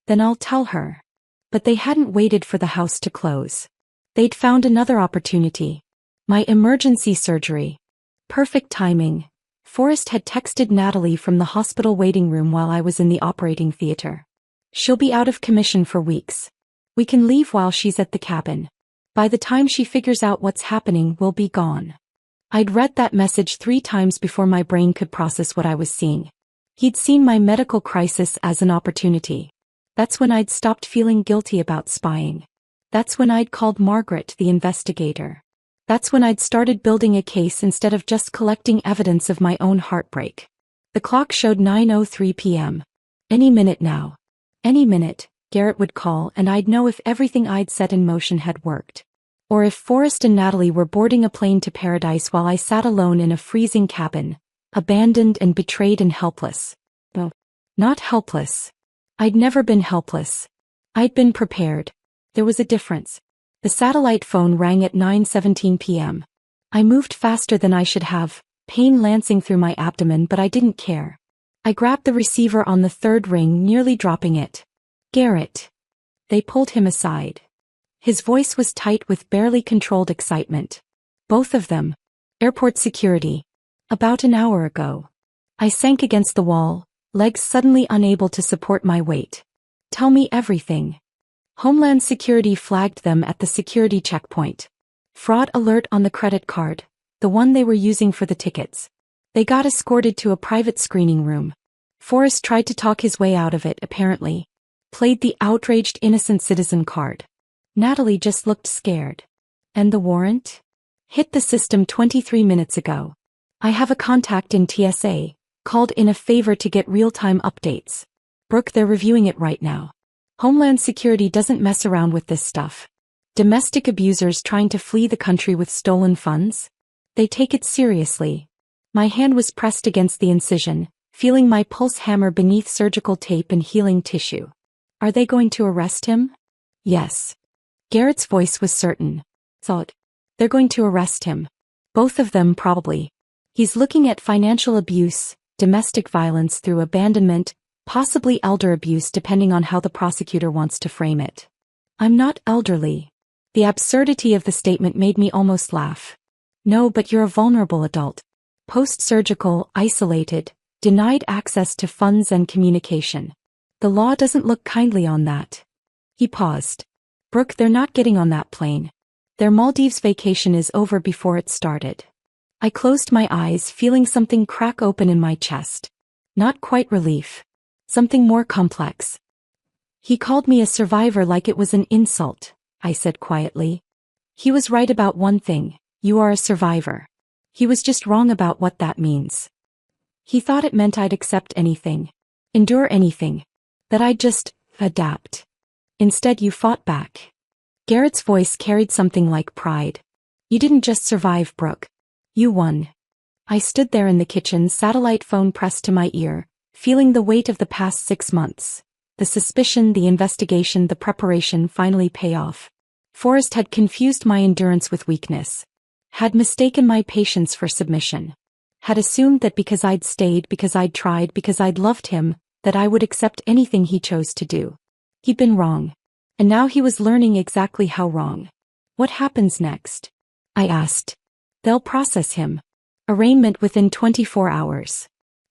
S1: Then I'll tell her. But they hadn't waited for the house to close. They'd found another opportunity. My emergency surgery. Perfect timing. Forrest had texted Natalie from the hospital waiting room while I was in the operating theater. She'll be out of commission for weeks. We can leave while she's at the cabin. By the time she figures out what's happening, we'll be gone. I'd read that message 3 times before my brain could process what I was seeing. He'd seen my medical crisis as an opportunity. That's when I'd stopped feeling guilty about spying. That's when I'd called Margaret, the investigator. That's when I'd started building a case instead of just collecting evidence of my own heartbreak. The clock showed 9:03 p.m. Any minute now. Any minute, Garrett would call and I'd know if everything I'd set in motion had worked. Or if Forrest and Natalie were boarding a plane to paradise while I sat alone in a freezing cabin, abandoned and betrayed and helpless. No, not helpless. I'd never been helpless. I'd been prepared. There was a difference. The satellite phone rang at 9:17 p.m. I moved faster than I should have, pain lancing through my abdomen, but I didn't care. I grabbed the receiver on the 3rd ring, nearly dropping it. Garrett. They pulled him aside. His voice was tight with barely controlled excitement. Both of them. Airport security. About an hour ago. I sank against the wall, legs suddenly unable to support my weight. Tell me everything. Homeland Security flagged them at the security checkpoint. Fraud alert on the credit card, the one they were using for the tickets. They got escorted to a private screening room. Forrest tried to talk his way out of it, apparently. Played the outraged innocent citizen card. Natalie just looked scared. And the warrant? Hit the system 23 minutes ago. I have a contact in TSA, called in a favor to get real-time updates. Brooke, they're reviewing it right now. Homeland Security doesn't mess around with this stuff. Domestic abusers trying to flee the country with stolen funds? They take it seriously. My hand was pressed against the incision, feeling my pulse hammer beneath surgical tape and healing tissue. Are they going to arrest him? Yes. Garrett's voice was certain. Thought. They're going to arrest him. Both of them probably. He's looking at financial abuse, domestic violence through abandonment, possibly elder abuse depending on how the prosecutor wants to frame it. I'm not elderly. The absurdity of the statement made me almost laugh. No, but you're a vulnerable adult. Post-surgical, isolated, denied access to funds and communication. The law doesn't look kindly on that. He paused. Brooke, they're not getting on that plane. Their Maldives vacation is over before it started. I closed my eyes, feeling something crack open in my chest. Not quite relief. Something more complex. He called me a survivor like it was an insult, I said quietly. He was right about one thing: you are a survivor. He was just wrong about what that means. He thought it meant I'd accept anything, endure anything, that I'd just adapt. Instead, you fought back. Garrett's voice carried something like pride. You didn't just survive, Brooke. You won. I stood there in the kitchen, satellite phone pressed to my ear, feeling the weight of the past 6 months. The suspicion, the investigation, the preparation finally pay off. Forrest had confused my endurance with weakness. Had mistaken my patience for submission. Had assumed that because I'd stayed, because I'd tried, because I'd loved him, that I would accept anything he chose to do. He'd been wrong. And now he was learning exactly how wrong. What happens next? I asked. They'll process him. Arraignment within 24 hours.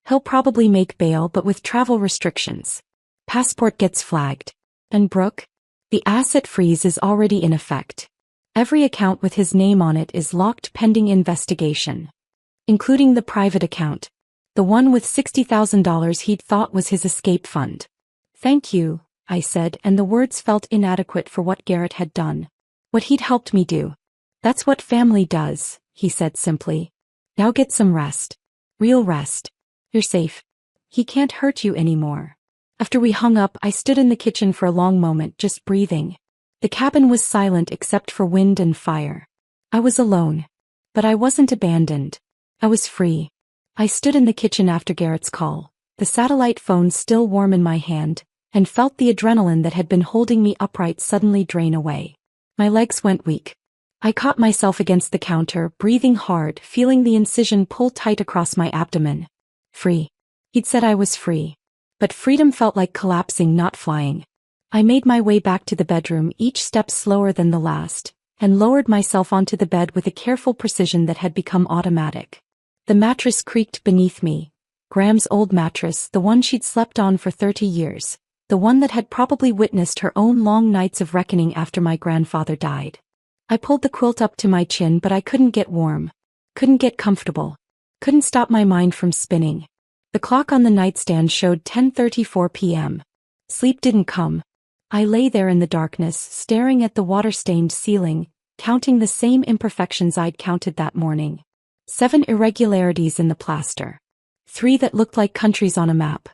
S1: He'll probably make bail, but with travel restrictions. Passport gets flagged. And Brooke? The asset freeze is already in effect. Every account with his name on it is locked pending investigation. Including the private account. The one with $60,000 he'd thought was his escape fund. Thank you, I said, and the words felt inadequate for what Garrett had done. What he'd helped me do. That's what family does, he said simply. Now get some rest. Real rest. You're safe. He can't hurt you anymore. After we hung up, I stood in the kitchen for a long moment, just breathing. The cabin was silent except for wind and fire. I was alone. But I wasn't abandoned. I was free. I stood in the kitchen after Garrett's call, the satellite phone still warm in my hand, and felt the adrenaline that had been holding me upright suddenly drain away. My legs went weak. I caught myself against the counter, breathing hard, feeling the incision pull tight across my abdomen. Free. He'd said I was free. But freedom felt like collapsing, not flying. I made my way back to the bedroom, each step slower than the last, and lowered myself onto the bed with a careful precision that had become automatic. The mattress creaked beneath me. Graham's old mattress, the one she'd slept on for 30 years. The one that had probably witnessed her own long nights of reckoning after my grandfather died. I pulled the quilt up to my chin, but I couldn't get warm. Couldn't get comfortable. Couldn't stop my mind from spinning. The clock on the nightstand showed 10:34 p.m. Sleep didn't come. I lay there in the darkness, staring at the water-stained ceiling, counting the same imperfections I'd counted that morning. 7 irregularities in the plaster. 3 that looked like countries on a map.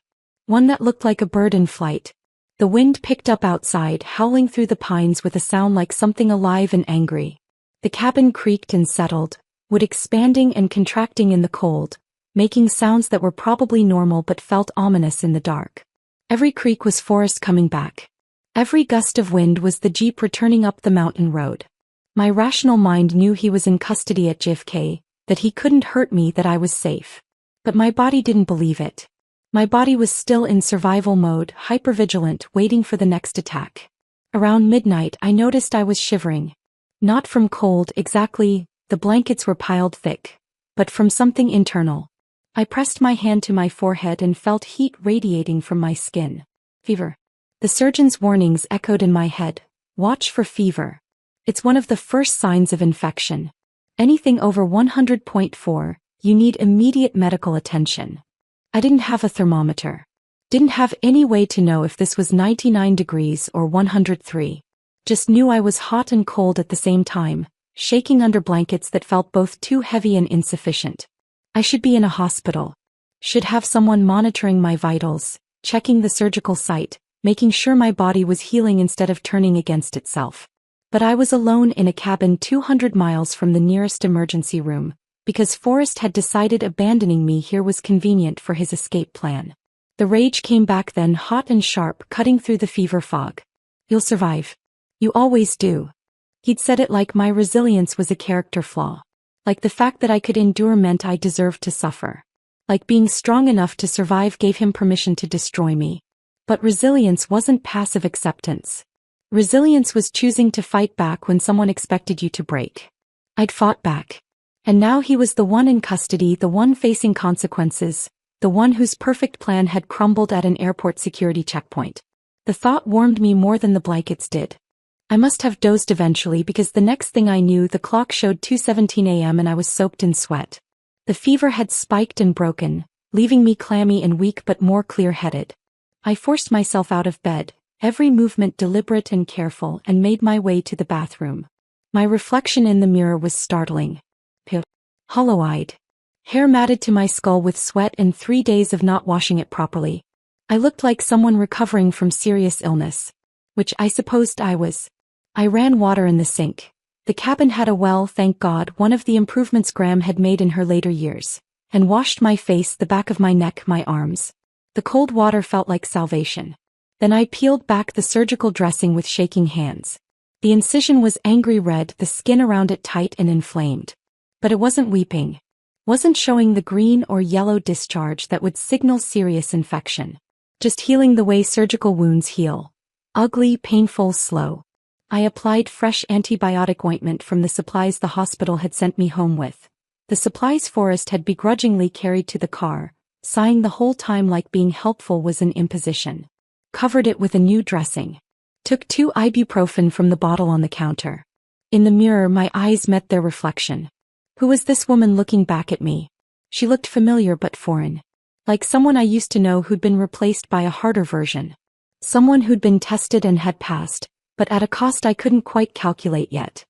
S1: 1 that looked like a bird in flight. The wind picked up outside, howling through the pines with a sound like something alive and angry. The cabin creaked and settled, wood expanding and contracting in the cold, making sounds that were probably normal but felt ominous in the dark. Every creak was Forrest coming back. Every gust of wind was the Jeep returning up the mountain road. My rational mind knew he was in custody at JFK, that he couldn't hurt me, that I was safe. But my body didn't believe it. My body was still in survival mode, hypervigilant, waiting for the next attack. Around midnight, I noticed I was shivering. Not from cold, exactly, the blankets were piled thick, but from something internal. I pressed my hand to my forehead and felt heat radiating from my skin. Fever. The surgeon's warnings echoed in my head. Watch for fever. It's one of the first signs of infection. Anything over 100.4, you need immediate medical attention. I didn't have a thermometer. Didn't have any way to know if this was 99 degrees or 103. Just knew I was hot and cold at the same time, shaking under blankets that felt both too heavy and insufficient. I should be in a hospital. Should have someone monitoring my vitals, checking the surgical site, making sure my body was healing instead of turning against itself. But I was alone in a cabin 200 miles from the nearest emergency room, because Forrest had decided abandoning me here was convenient for his escape plan. The rage came back then, hot and sharp, cutting through the fever fog. You'll survive. You always do. He'd said it like my resilience was a character flaw. Like the fact that I could endure meant I deserved to suffer. Like being strong enough to survive gave him permission to destroy me. But resilience wasn't passive acceptance. Resilience was choosing to fight back when someone expected you to break. I'd fought back. And now he was the one in custody, the one facing consequences, the one whose perfect plan had crumbled at an airport security checkpoint. The thought warmed me more than the blankets did. I must have dozed eventually because the next thing I knew the clock showed 2:17 a.m. and I was soaked in sweat. The fever had spiked and broken, leaving me clammy and weak but more clear-headed. I forced myself out of bed, every movement deliberate and careful, and made my way to the bathroom. My reflection in the mirror was startling. Hollow-eyed. Hair matted to my skull with sweat and 3 days of not washing it properly. I looked like someone recovering from serious illness. Which I supposed I was. I ran water in the sink. The cabin had a well, thank God, one of the improvements Graham had made in her later years, and washed my face, the back of my neck, my arms. The cold water felt like salvation. Then I peeled back the surgical dressing with shaking hands. The incision was angry red, the skin around it tight and inflamed. But it wasn't weeping. Wasn't showing the green or yellow discharge that would signal serious infection. Just healing the way surgical wounds heal. Ugly, painful, slow. I applied fresh antibiotic ointment from the supplies the hospital had sent me home with. The supplies Forrest had begrudgingly carried to the car, sighing the whole time like being helpful was an imposition. Covered it with a new dressing. Took 2 ibuprofen from the bottle on the counter. In the mirror my eyes met their reflection. Who was this woman looking back at me? She looked familiar but foreign. Like someone I used to know who'd been replaced by a harder version. Someone who'd been tested and had passed, but at a cost I couldn't quite calculate yet.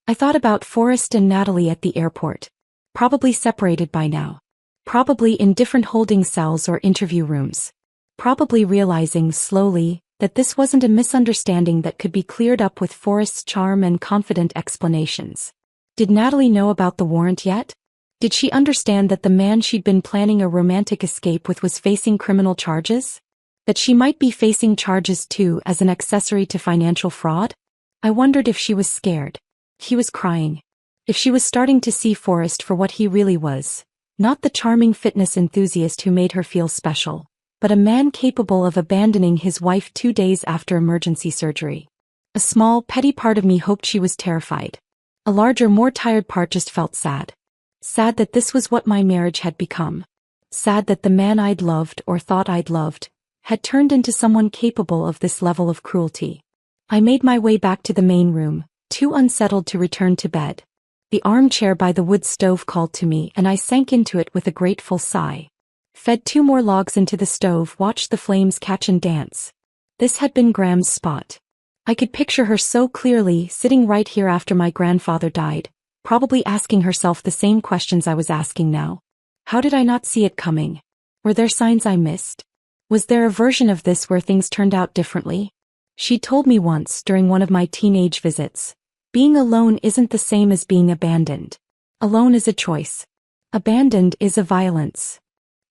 S1: I thought about Forrest and Natalie at the airport. Probably separated by now. Probably in different holding cells or interview rooms. Probably realizing slowly that this wasn't a misunderstanding that could be cleared up with Forrest's charm and confident explanations. Did Natalie know about the warrant yet? Did she understand that the man she'd been planning a romantic escape with was facing criminal charges? That she might be facing charges too as an accessory to financial fraud? I wondered if she was scared. He was crying. If she was starting to see Forrest for what he really was. Not the charming fitness enthusiast who made her feel special, but a man capable of abandoning his wife 2 days after emergency surgery. A small, petty part of me hoped she was terrified. A larger, more tired part just felt sad. Sad that this was what my marriage had become. Sad that the man I'd loved or thought I'd loved had turned into someone capable of this level of cruelty. I made my way back to the main room, too unsettled to return to bed. The armchair by the wood stove called to me and I sank into it with a grateful sigh. Fed 2 more logs into the stove, watched the flames catch and dance. This had been Graham's spot. I could picture her so clearly, sitting right here after my grandfather died, probably asking herself the same questions I was asking now. How did I not see it coming? Were there signs I missed? Was there a version of this where things turned out differently? She'd told me once during one of my teenage visits, being alone isn't the same as being abandoned. Alone is a choice. Abandoned is a violence.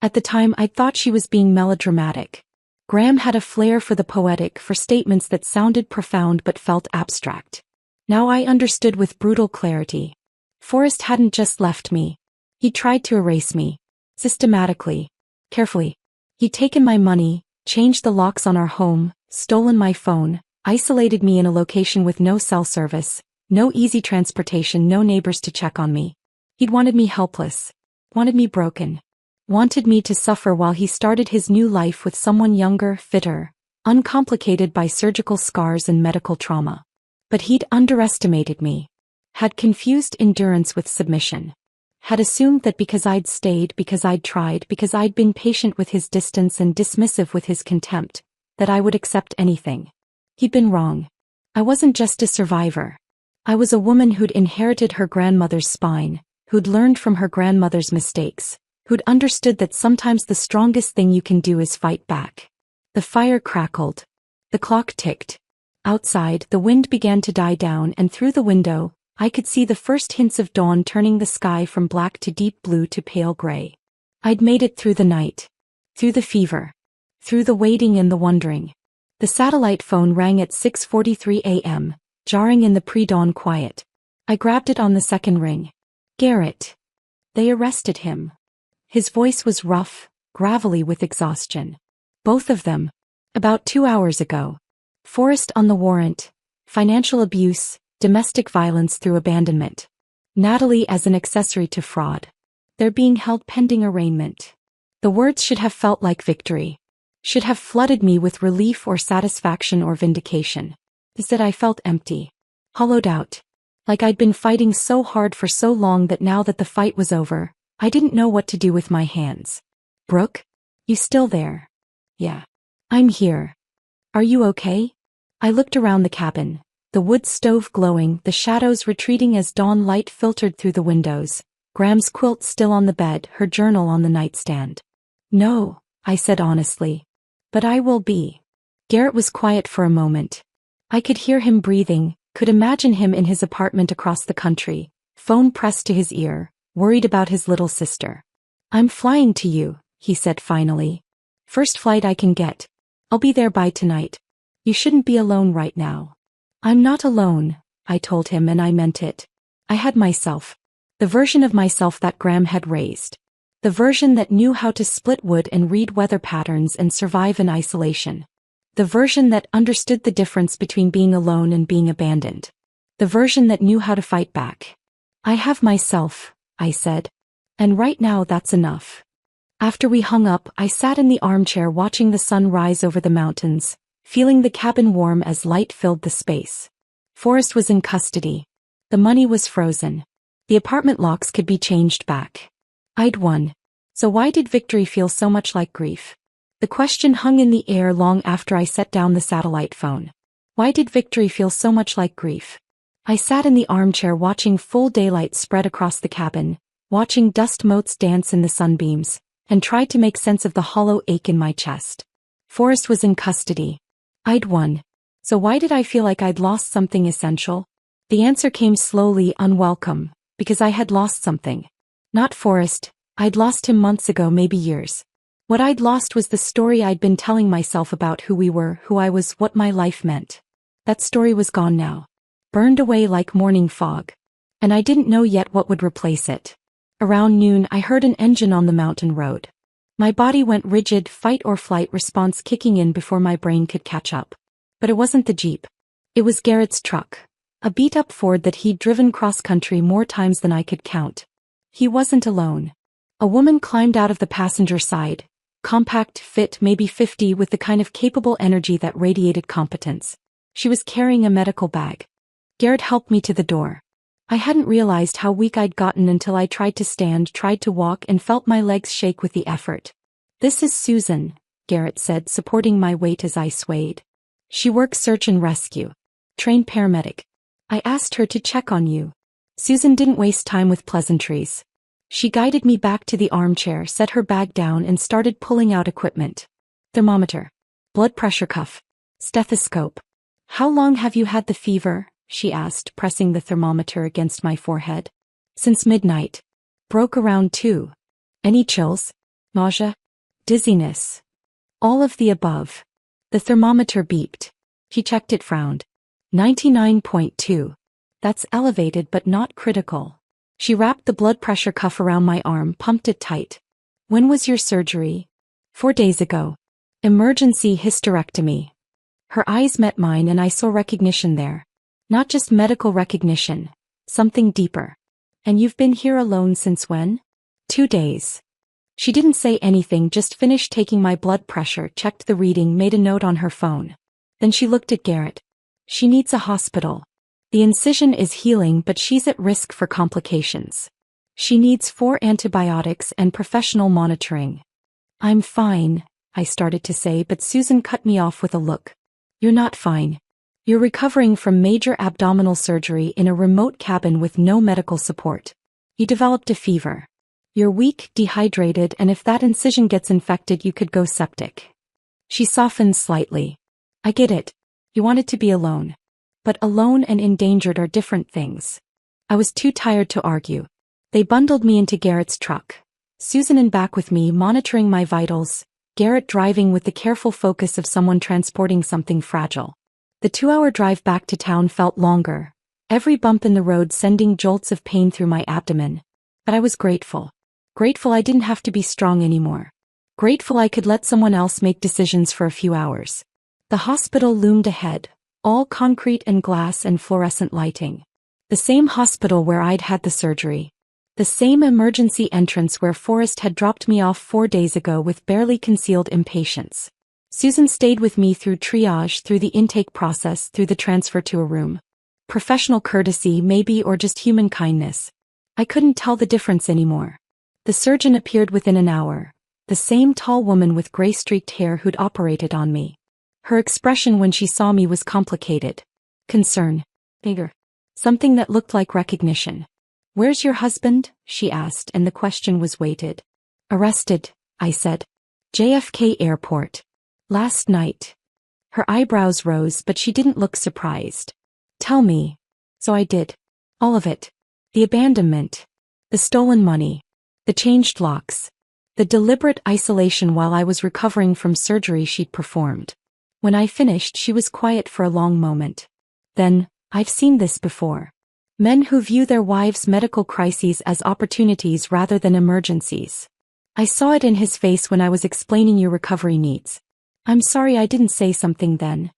S1: At the time I thought she was being melodramatic. Graham had a flair for the poetic, for statements that sounded profound but felt abstract. Now I understood with brutal clarity. Forrest hadn't just left me. He tried to erase me. Systematically. Carefully. He'd taken my money, changed the locks on our home, stolen my phone, isolated me in a location with no cell service, no easy transportation, no neighbors to check on me. He'd wanted me helpless. Wanted me broken. Wanted me to suffer while he started his new life with someone younger, fitter, uncomplicated by surgical scars and medical trauma. But he'd underestimated me. Had confused endurance with submission. Had assumed that because I'd stayed, because I'd tried, because I'd been patient with his distance and dismissive with his contempt, that I would accept anything. He'd been wrong. I wasn't just a survivor. I was a woman who'd inherited her grandmother's spine, who'd learned from her grandmother's mistakes, who'd understood that sometimes the strongest thing you can do is fight back. The fire crackled. The clock ticked. Outside, the wind began to die down, and through the window, I could see the first hints of dawn turning the sky from black to deep blue to pale gray. I'd made it through the night. Through the fever. Through the waiting and the wondering. The satellite phone rang at 6:43 a.m., jarring in the pre-dawn quiet. I grabbed it on the second ring. Garrett. They arrested him. His voice was rough, gravelly with exhaustion. Both of them. About 2 hours ago. Forrest on the warrant. Financial abuse, domestic violence through abandonment. Natalie as an accessory to fraud. They're being held pending arraignment. The words should have felt like victory. Should have flooded me with relief or satisfaction or vindication. is that I felt empty. Hollowed out. Like I'd been fighting so hard for so long that now that the fight was over, I didn't know what to do with my hands. Brooke? You still there? Yeah. I'm here. Are you okay? I looked around the cabin, the wood stove glowing, the shadows retreating as dawn light filtered through the windows, Graham's quilt still on the bed, her journal on the nightstand. No, I said honestly. But I will be. Garrett was quiet for a moment. I could hear him breathing, could imagine him in his apartment across the country, phone pressed to his ear, worried about his little sister. I'm flying to you, he said finally. First flight I can get. I'll be there by tonight. You shouldn't be alone right now. I'm not alone, I told him, and I meant it. I had myself. The version of myself that Graham had raised. The version that knew how to split wood and read weather patterns and survive in isolation. The version that understood the difference between being alone and being abandoned. The version that knew how to fight back. I have myself, I said. And right now that's enough. After we hung up, I sat in the armchair watching the sun rise over the mountains, feeling the cabin warm as light filled the space. Forrest was in custody. The money was frozen. The apartment locks could be changed back. I'd won. So why did victory feel so much like grief? The question hung in the air long after I set down the satellite phone. Why did victory feel so much like grief? I sat in the armchair watching full daylight spread across the cabin, watching dust motes dance in the sunbeams, and tried to make sense of the hollow ache in my chest. Forrest was in custody. I'd won. So why did I feel like I'd lost something essential? The answer came slowly, unwelcome, because I had lost something. Not Forrest. I'd lost him months ago, maybe years. What I'd lost was the story I'd been telling myself about who we were, who I was, what my life meant. That story was gone now. Burned away like morning fog. And I didn't know yet what would replace it. Around noon I heard an engine on the mountain road. My body went rigid, fight or flight response kicking in before my brain could catch up. But it wasn't the Jeep. It was Garrett's truck. A beat-up Ford that he'd driven cross-country more times than I could count. He wasn't alone. A woman climbed out of the passenger side, compact, fit, maybe 50, with the kind of capable energy that radiated competence. She was carrying a medical bag. Garrett helped me to the door. I hadn't realized how weak I'd gotten until I tried to stand, tried to walk, and felt my legs shake with the effort. This is Susan, Garrett said, supporting my weight as I swayed. She works search and rescue. Trained paramedic. I asked her to check on you. Susan didn't waste time with pleasantries. She guided me back to the armchair, set her bag down, and started pulling out equipment. Thermometer. Blood pressure cuff. Stethoscope. How long have you had the fever? She asked, pressing the thermometer against my forehead. Since midnight. Broke around 2. Any chills? Nausea? Dizziness? All of the above. The thermometer beeped. She checked it, frowned. 99.2. That's elevated but not critical. She wrapped the blood pressure cuff around my arm, pumped it tight. When was your surgery? 4 days ago. Emergency hysterectomy. Her eyes met mine and I saw recognition there. Not just medical recognition. Something deeper. And you've been here alone since when? 2 days. She didn't say anything, just finished taking my blood pressure, checked the reading, made a note on her phone. Then she looked at Garrett. She needs a hospital. The incision is healing, but she's at risk for complications. She needs 4 antibiotics and professional monitoring. I'm fine, I started to say, but Susan cut me off with a look. You're not fine. You're recovering from major abdominal surgery in a remote cabin with no medical support. You developed a fever. You're weak, dehydrated, and if that incision gets infected, you could go septic. She softened slightly. I get it. You wanted to be alone. But alone and endangered are different things. I was too tired to argue. They bundled me into Garrett's truck. Susan in back with me, monitoring my vitals, Garrett driving with the careful focus of someone transporting something fragile. The 2-hour drive back to town felt longer, every bump in the road sending jolts of pain through my abdomen. But I was grateful. Grateful I didn't have to be strong anymore. Grateful I could let someone else make decisions for a few hours. The hospital loomed ahead. All concrete and glass and fluorescent lighting. The same hospital where I'd had the surgery. The same emergency entrance where Forrest had dropped me off 4 days ago with barely concealed impatience. Susan stayed with me through triage, through the intake process, through the transfer to a room. Professional courtesy, maybe, or just human kindness. I couldn't tell the difference anymore. The surgeon appeared within an hour. The same tall woman with gray-streaked hair who'd operated on me. Her expression when she saw me was complicated. Concern. Bigger. Something that looked like recognition. "Where's your husband?" she asked, and the question was weighted. "Arrested," I said. "JFK Airport. Last night." Her eyebrows rose, but she didn't look surprised. "Tell me." So I did. All of it. The abandonment. The stolen money. The changed locks. The deliberate isolation while I was recovering from surgery she'd performed. When I finished, she was quiet for a long moment. Then, "I've seen this before. Men who view their wives' medical crises as opportunities rather than emergencies. I saw it in his face when I was explaining your recovery needs. I'm sorry I didn't say something then.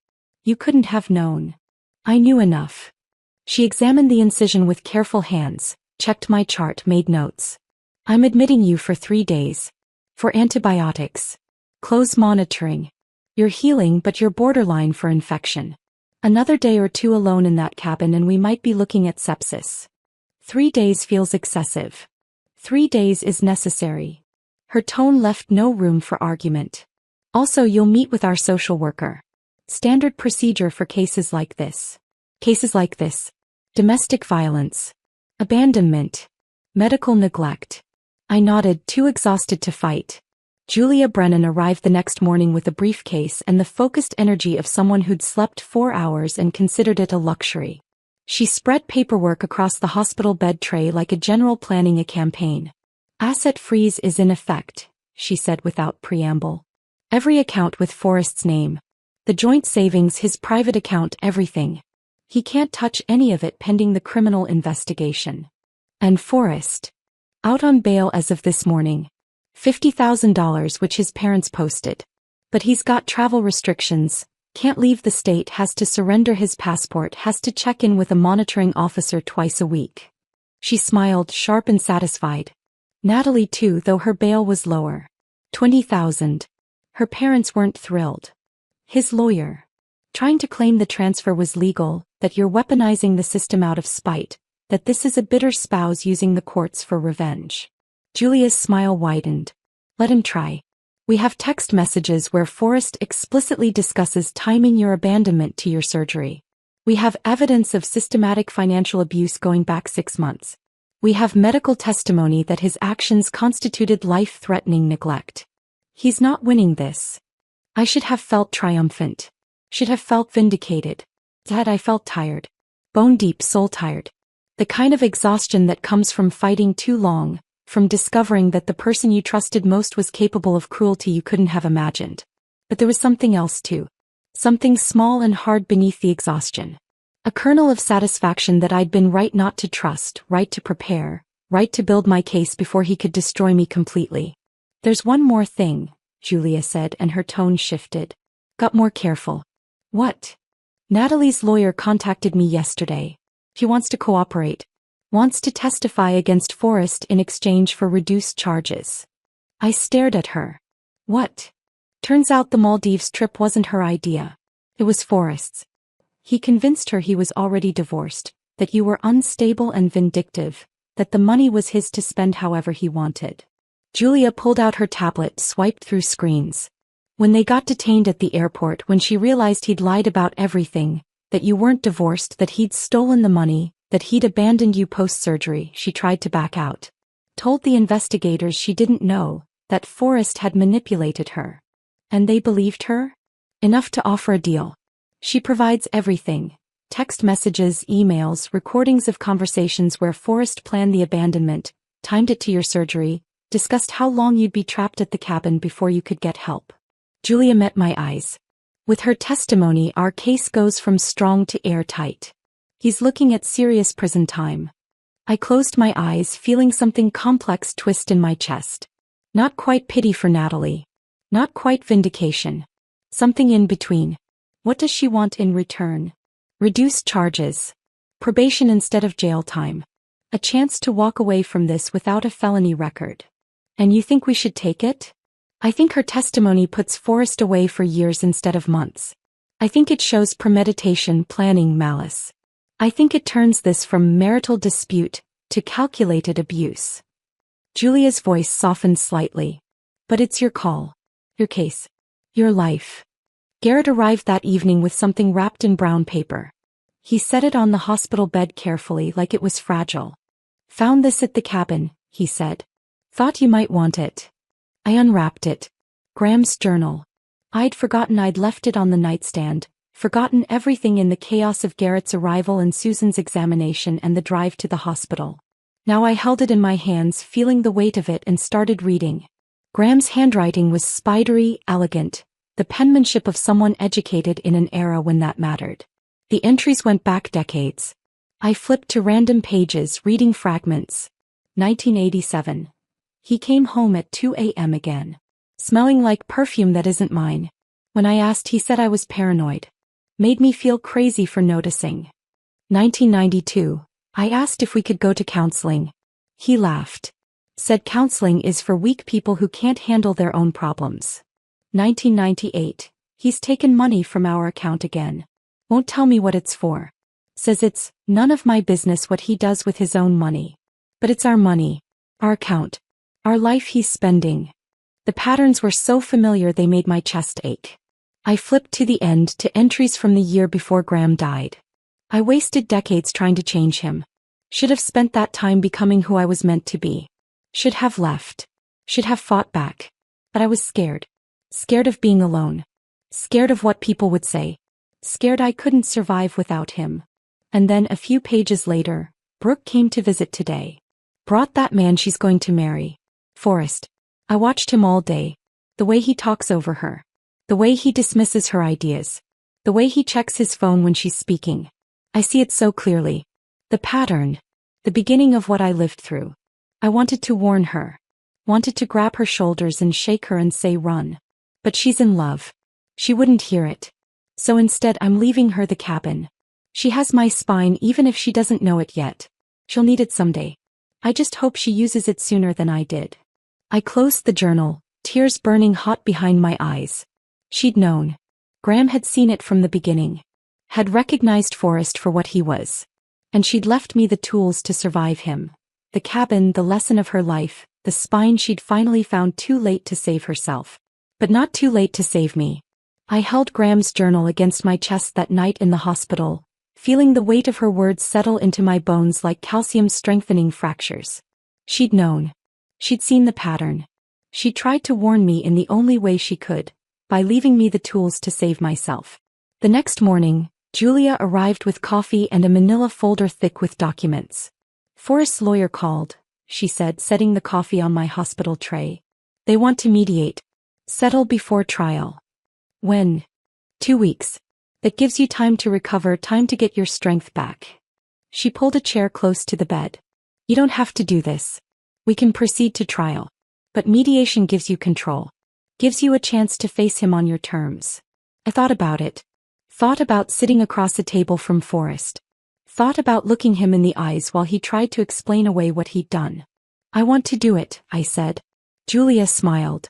S1: You couldn't have known. I knew enough." She examined the incision with careful hands, checked my chart, made notes. "I'm admitting you for 3 days. For antibiotics. Close monitoring. You're healing, but you're borderline for infection. Another day or 2 alone in that cabin and we might be looking at sepsis. 3 days feels excessive. 3 days is necessary." Her tone left no room for argument. "Also, you'll meet with our social worker. Standard procedure for cases like this. Cases like this. Domestic violence. Abandonment. Medical neglect." I nodded, too exhausted to fight. Julia Brennan arrived the next morning with a briefcase and the focused energy of someone who'd slept 4 hours and considered it a luxury. She spread paperwork across the hospital bed tray like a general planning a campaign. "Asset freeze is in effect," she said without preamble. "Every account with Forrest's name. The joint savings, his private account, everything. He can't touch any of it pending the criminal investigation. And Forrest. Out on bail as of this morning. $50,000 which his parents posted. But he's got travel restrictions, can't leave the state, has to surrender his passport, has to check in with a monitoring officer twice a week." She smiled, sharp and satisfied. Natalie too, though her bail was lower. 20,000. Her parents weren't thrilled. His lawyer. Trying to claim the transfer was legal, that you're weaponizing the system out of spite, that this is a bitter spouse using the courts for revenge. Julia's smile widened. "Let him try. We have text messages where Forrest explicitly discusses timing your abandonment to your surgery. We have evidence of systematic financial abuse going back 6 months. We have medical testimony that his actions constituted life-threatening neglect. He's not winning this." I should have felt triumphant. Should have felt vindicated. Instead, I felt tired. Bone-deep, soul-tired. The kind of exhaustion that comes from fighting too long, from discovering that the person you trusted most was capable of cruelty you couldn't have imagined. But there was something else too. Something small and hard beneath the exhaustion. A kernel of satisfaction that I'd been right not to trust, right to prepare, right to build my case before he could destroy me completely. "There's one more thing," Julia said, and her tone shifted. Got more careful. "What?" "Natalie's lawyer contacted me yesterday. He wants to cooperate. Wants to testify against Forrest in exchange for reduced charges." I stared at her. "What?" Turns out the Maldives trip wasn't her idea. It was Forrest's. He convinced her he was already divorced, that you were unstable and vindictive, that the money was his to spend however he wanted. Julia pulled out her tablet, swiped through screens. "When they got detained at the airport, when she realized he'd lied about everything, that you weren't divorced, that he'd stolen the money, that he'd abandoned you post-surgery, she tried to back out. Told the investigators she didn't know, that Forrest had manipulated her. And they believed her? Enough to offer a deal. She provides everything. Text messages, emails, recordings of conversations where Forrest planned the abandonment, timed it to your surgery, discussed how long you'd be trapped at the cabin before you could get help." Julia met my eyes. "With her testimony, our case goes from strong to airtight. He's looking at serious prison time." I closed my eyes, feeling something complex twist in my chest. Not quite pity for Natalie. Not quite vindication. Something in between. What does she want in return? Reduced charges. Probation instead of jail time. A chance to walk away from this without a felony record. "And you think we should take it?" I think her testimony puts Forrest away for years instead of months. I think it shows premeditation, planning, malice. I think it turns this from marital dispute to calculated abuse. Julia's voice softened slightly. But it's your call. Your case. Your life. Garrett arrived that evening with something wrapped in brown paper. He set it on the hospital bed carefully like it was fragile. Found this at the cabin, he said. Thought you might want it. I unwrapped it. Graham's journal. I'd forgotten I'd left it on the nightstand, forgotten everything in the chaos of Garrett's arrival and Susan's examination and the drive to the hospital. Now I held it in my hands, feeling the weight of it, and started reading. Graham's handwriting was spidery, elegant, the penmanship of someone educated in an era when that mattered. The entries went back decades. I flipped to random pages, reading fragments. 1987. He came home at 2 a.m. again. Smelling like perfume that isn't mine. When I asked, he said I was paranoid. Made me feel crazy for noticing. 1992. I asked if we could go to counseling. He laughed. Said counseling is for weak people who can't handle their own problems. 1998. He's taken money from our account again. Won't tell me what it's for. Says it's none of my business what he does with his own money. But it's our money. Our account. Our life he's spending. The patterns were so familiar they made my chest ache. I flipped to the end, to entries from the year before Graham died. I wasted decades trying to change him. Should have spent that time becoming who I was meant to be. Should have left. Should have fought back. But I was scared. Scared of being alone. Scared of what people would say. Scared I couldn't survive without him. And then a few pages later, Brooke came to visit today. Brought that man she's going to marry. Forrest. I watched him all day. The way he talks over her. The way he dismisses her ideas. The way he checks his phone when she's speaking. I see it so clearly. The pattern. The beginning of what I lived through. I wanted to warn her. Wanted to grab her shoulders and shake her and say run. But she's in love. She wouldn't hear it. So instead I'm leaving her the cabin. She has my spine even if she doesn't know it yet. She'll need it someday. I just hope she uses it sooner than I did. I closed the journal, tears burning hot behind my eyes. She'd known. Graham had seen it from the beginning. Had recognized Forrest for what he was. And she'd left me the tools to survive him. The cabin, the lesson of her life, the spine she'd finally found too late to save herself. But not too late to save me. I held Graham's journal against my chest that night in the hospital, feeling the weight of her words settle into my bones like calcium-strengthening fractures. She'd known. She'd seen the pattern. She tried to warn me in the only way she could, by leaving me the tools to save myself. The next morning, Julia arrived with coffee and a manila folder thick with documents. Forrest's lawyer called, she said, setting the coffee on my hospital tray. They want to mediate. Settle before trial. When? 2 weeks. That gives you time to recover, time to get your strength back. She pulled a chair close to the bed. You don't have to do this. We can proceed to trial. But mediation gives you control. Gives you a chance to face him on your terms. I thought about it. Thought about sitting across a table from Forrest. Thought about looking him in the eyes while he tried to explain away what he'd done. I want to do it, I said. Julia smiled.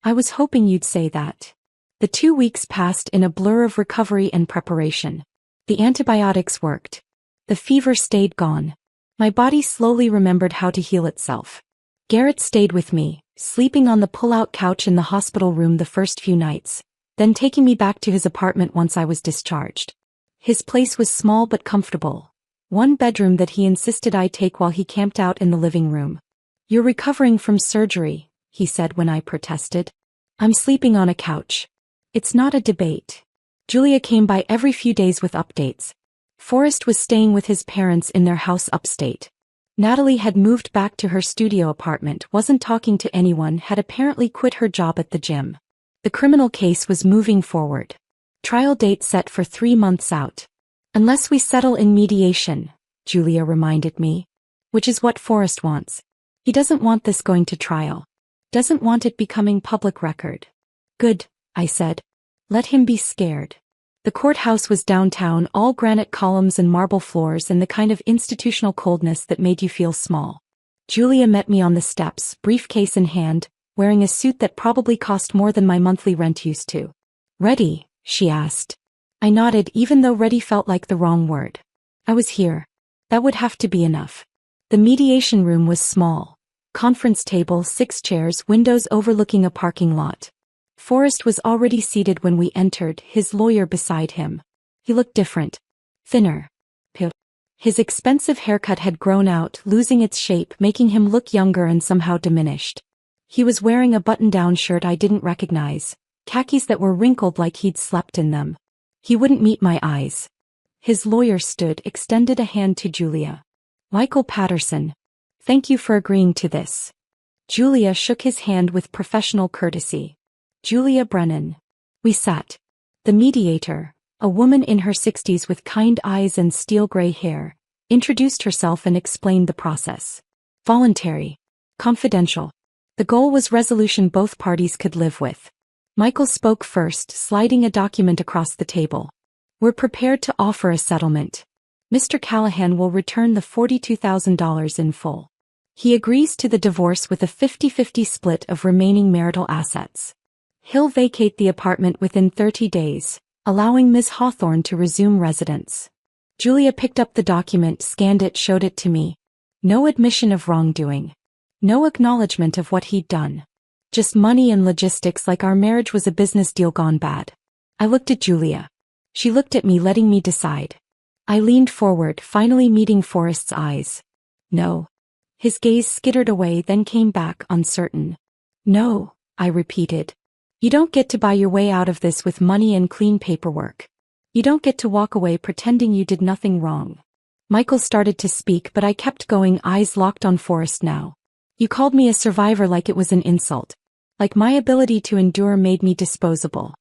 S1: I was hoping you'd say that. The 2 weeks passed in a blur of recovery and preparation. The antibiotics worked. The fever stayed gone. My body slowly remembered how to heal itself. Garrett stayed with me, sleeping on the pull-out couch in the hospital room the first few nights, then taking me back to his apartment once I was discharged. His place was small but comfortable. One bedroom that he insisted I take while he camped out in the living room. You're recovering from surgery, he said when I protested. I'm sleeping on a couch. It's not a debate. Julia came by every few days with updates. Forrest was staying with his parents in their house upstate. Natalie had moved back to her studio apartment, wasn't talking to anyone, had apparently quit her job at the gym. The criminal case was moving forward. Trial date set for 3 months out. Unless we settle in mediation, Julia reminded me. Which is what Forrest wants. He doesn't want this going to trial. Doesn't want it becoming public record. Good, I said. Let him be scared. The courthouse was downtown, all granite columns and marble floors and the kind of institutional coldness that made you feel small. Julia met me on the steps, briefcase in hand, wearing a suit that probably cost more than my monthly rent used to. "Ready?" she asked. I nodded, even though ready felt like the wrong word. I was here. That would have to be enough. The mediation room was small. Conference table, 6 chairs, windows overlooking a parking lot. Forrest was already seated when we entered, his lawyer beside him. He looked different. Thinner. His expensive haircut had grown out, losing its shape, making him look younger and somehow diminished. He was wearing a button-down shirt I didn't recognize, khakis that were wrinkled like he'd slept in them. He wouldn't meet my eyes. His lawyer stood, extended a hand to Julia. "Michael Patterson. Thank you for agreeing to this." Julia shook his hand with professional courtesy. "Julia Brennan." We sat. The mediator, a woman in her 60s with kind eyes and steel-gray hair, introduced herself and explained the process. Voluntary. Confidential. The goal was resolution both parties could live with. Michael spoke first, sliding a document across the table. "We're prepared to offer a settlement. Mr. Callahan will return the $42,000 in full. He agrees to the divorce with a 50-50 split of remaining marital assets. He'll vacate the apartment within 30 days, allowing Ms. Hawthorne to resume residence." Julia picked up the document, scanned it, showed it to me. No admission of wrongdoing. No acknowledgement of what he'd done. Just money and logistics, like our marriage was a business deal gone bad. I looked at Julia. She looked at me, letting me decide. I leaned forward, finally meeting Forrest's eyes. "No." His gaze skittered away, then came back, uncertain. "No," I repeated. "You don't get to buy your way out of this with money and clean paperwork. You don't get to walk away pretending you did nothing wrong." Michael started to speak, but I kept going, eyes locked on Forrest now. "You called me a survivor like it was an insult. Like my ability to endure made me disposable.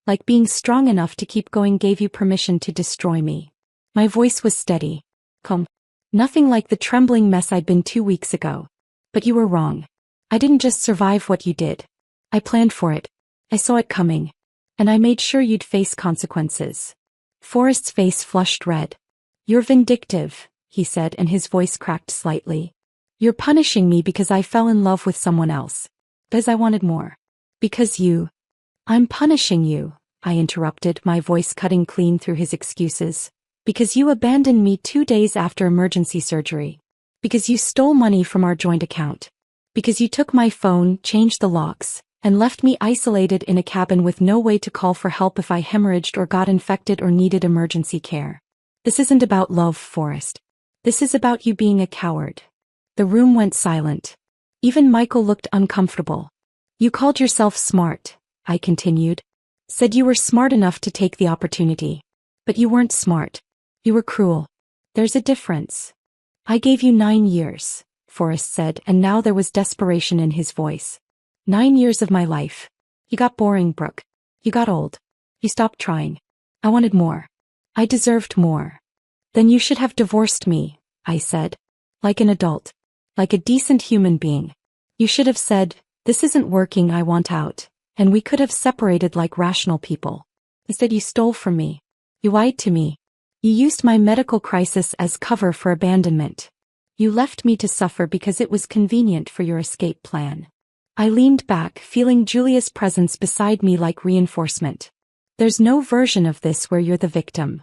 S1: Like being strong enough to keep going gave you permission to destroy me." My voice was steady. "Come. Nothing like the trembling mess I'd been 2 weeks ago. But you were wrong. I didn't just survive what you did. I planned for it. I saw it coming. And I made sure you'd face consequences." Forrest's face flushed red. "You're vindictive," he said, and his voice cracked slightly. "You're punishing me because I fell in love with someone else. Because I wanted more. Because you—" "I'm punishing you," I interrupted, my voice cutting clean through his excuses. "Because you abandoned me 2 days after emergency surgery. Because you stole money from our joint account. Because you took my phone, changed the locks, and left me isolated in a cabin with no way to call for help if I hemorrhaged or got infected or needed emergency care. This isn't about love, Forrest. This is about you being a coward." The room went silent. Even Michael looked uncomfortable. "You called yourself smart," I continued. "Said you were smart enough to take the opportunity. But you weren't smart. You were cruel. There's a difference." "I gave you 9 years," Forrest said, and now there was desperation in his voice. 9 years of my life. You got boring, Brooke. You got old. You stopped trying. I wanted more. I deserved more." "Then you should have divorced me," I said. "Like an adult. Like a decent human being. You should have said, 'This isn't working, I want out,' and we could have separated like rational people. Instead you stole from me. You lied to me. You used my medical crisis as cover for abandonment. You left me to suffer because it was convenient for your escape plan." I leaned back, feeling Julia's presence beside me like reinforcement. "There's no version of this where you're the victim."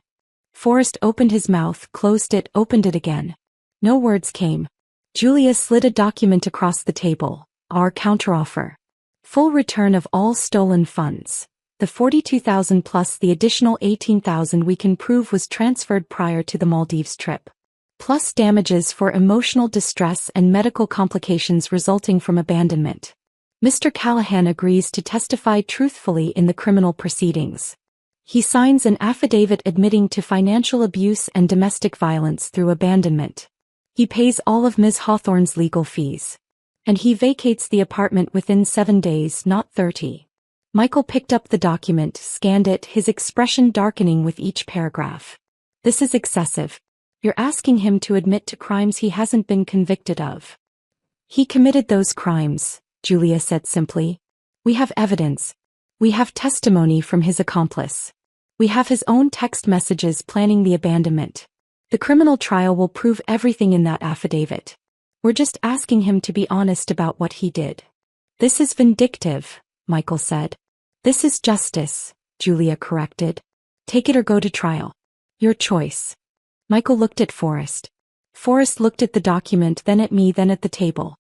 S1: Forrest opened his mouth, closed it, opened it again. No words came. Julia slid a document across the table. "Our counteroffer. Full return of all stolen funds. The $42,000 plus the additional $18,000 we can prove was transferred prior to the Maldives trip. Plus damages for emotional distress and medical complications resulting from abandonment. Mr. Callahan agrees to testify truthfully in the criminal proceedings. He signs an affidavit admitting to financial abuse and domestic violence through abandonment. He pays all of Ms. Hawthorne's legal fees. And he vacates the apartment within 7 days, not 30. Michael picked up the document, scanned it, his expression darkening with each paragraph. "This is excessive. You're asking him to admit to crimes he hasn't been convicted of." "He committed those crimes," Julia said simply. "We have evidence. We have testimony from his accomplice. We have his own text messages planning the abandonment. The criminal trial will prove everything in that affidavit. We're just asking him to be honest about what he did." This is vindictive, Michael said. This is justice, Julia corrected. Take it or go to trial. Your choice. Michael looked at Forrest. Forrest looked at the document, then at me, then at the table.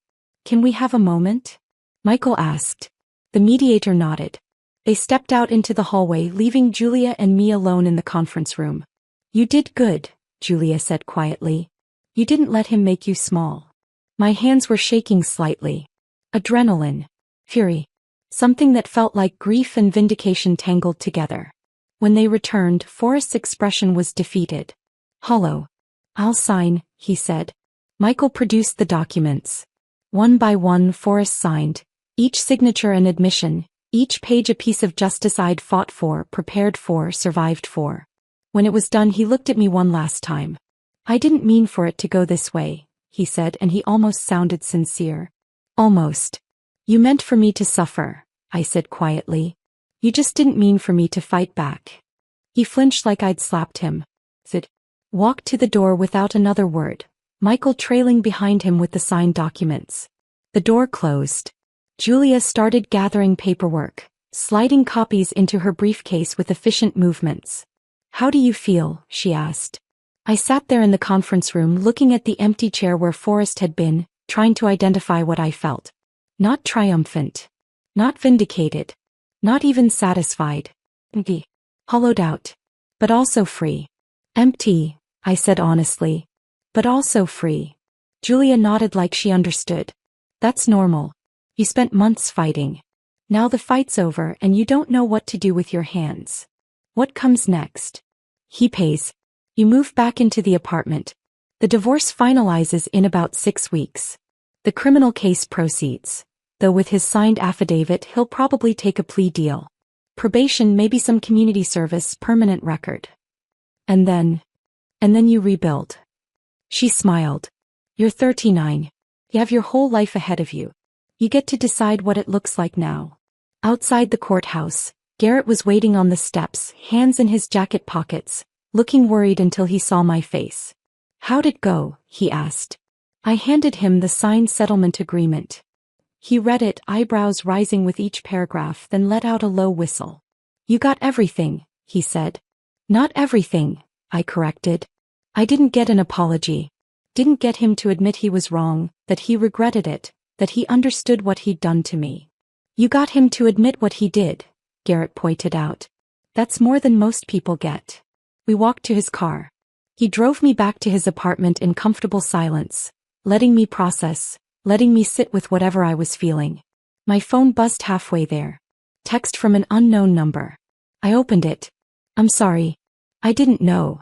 S1: Can we have a moment? Michael asked. The mediator nodded. They stepped out into the hallway, leaving Julia and me alone in the conference room. You did good, Julia said quietly. You didn't let him make you small. My hands were shaking slightly. Adrenaline. Fury. Something that felt like grief and vindication tangled together. When they returned, Forrest's expression was defeated. Hollow. I'll sign, he said. Michael produced the documents. One by one, Forrest signed. Each signature an admission, each page a piece of justice I'd fought for, prepared for, survived for. When it was done, he looked at me one last time. I didn't mean for it to go this way, he said, and he almost sounded sincere. Almost. You meant for me to suffer, I said quietly. You just didn't mean for me to fight back. He flinched like I'd slapped him. Sid walked to the door without another word, Michael trailing behind him with the signed documents. The door closed. Julia started gathering paperwork, sliding copies into her briefcase with efficient movements. How do you feel? She asked. I sat there in the conference room looking at the empty chair where Forrest had been, trying to identify what I felt. Not triumphant. Not vindicated. Not even satisfied. Empty. Hollowed out. But also free. Empty, I said honestly. But also free. Julia nodded like she understood. That's normal. You spent months fighting. Now the fight's over and you don't know what to do with your hands. What comes next? He pays. You move back into the apartment. The divorce finalizes in about 6 weeks. The criminal case proceeds. Though with his signed affidavit, he'll probably take a plea deal. Probation, maybe some community service, permanent record. And then you rebuild. She smiled. You're 39. You have your whole life ahead of you. You get to decide what it looks like now. Outside the courthouse, Garrett was waiting on the steps, hands in his jacket pockets, looking worried until he saw my face. How'd it go? He asked. I handed him the signed settlement agreement. He read it, eyebrows rising with each paragraph, then let out a low whistle. You got everything, he said. Not everything, I corrected. I didn't get an apology. Didn't get him to admit he was wrong, that he regretted it, that he understood what he'd done to me. You got him to admit what he did, Garrett pointed out. That's more than most people get. We walked to his car. He drove me back to his apartment in comfortable silence, letting me process, letting me sit with whatever I was feeling. My phone buzzed halfway there. Text from an unknown number. I opened it. I'm sorry. I didn't know.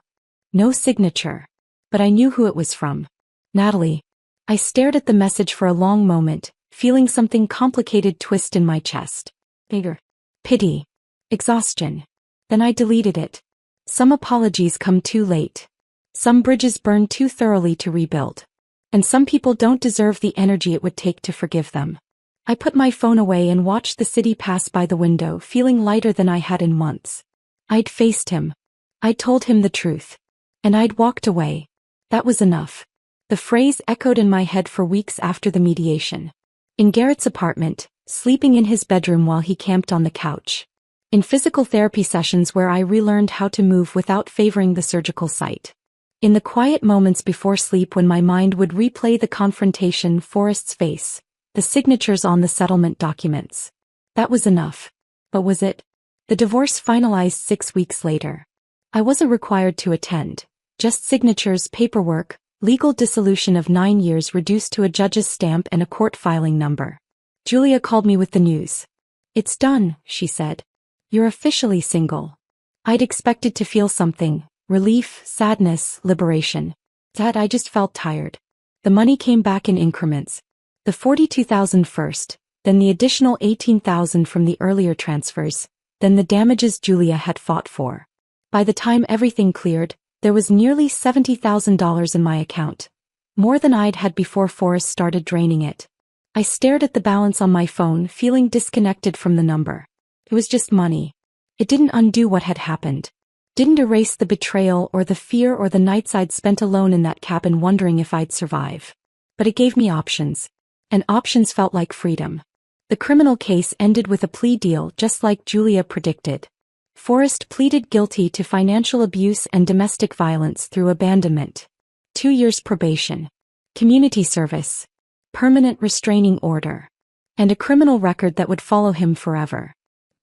S1: No signature. But I knew who it was from. Natalie. I stared at the message for a long moment, feeling something complicated twist in my chest. Bigger. Pity. Exhaustion. Then I deleted it. Some apologies come too late. Some bridges burn too thoroughly to rebuild. And some people don't deserve the energy it would take to forgive them. I put my phone away and watched the city pass by the window, feeling lighter than I had in months. I'd faced him. I'd told him the truth. And I'd walked away. That was enough. The phrase echoed in my head for weeks after the mediation. In Garrett's apartment, sleeping in his bedroom while he camped on the couch. In physical therapy sessions where I relearned how to move without favoring the surgical site. In the quiet moments before sleep when my mind would replay the confrontation, Forrest's face, the signatures on the settlement documents. That was enough. But was it? The divorce finalized 6 weeks later. I wasn't required to attend. Just signatures, paperwork, legal dissolution of 9 years reduced to a judge's stamp and a court filing number. Julia called me with the news. It's done, she said. You're officially single. I'd expected to feel something. Relief, sadness, liberation. Dad, I just felt tired. The money came back in increments. The $42,000 first, then the additional $18,000 from the earlier transfers, then the damages Julia had fought for. By the time everything cleared, there was nearly $70,000 in my account. More than I'd had before Forrest started draining it. I stared at the balance on my phone, feeling disconnected from the number. It was just money. It didn't undo what had happened. Didn't erase the betrayal or the fear or the nights I'd spent alone in that cabin wondering if I'd survive. But it gave me options. And options felt like freedom. The criminal case ended with a plea deal just like Julia predicted. Forrest pleaded guilty to financial abuse and domestic violence through abandonment. 2 years probation. Community service. Permanent restraining order. And a criminal record that would follow him forever.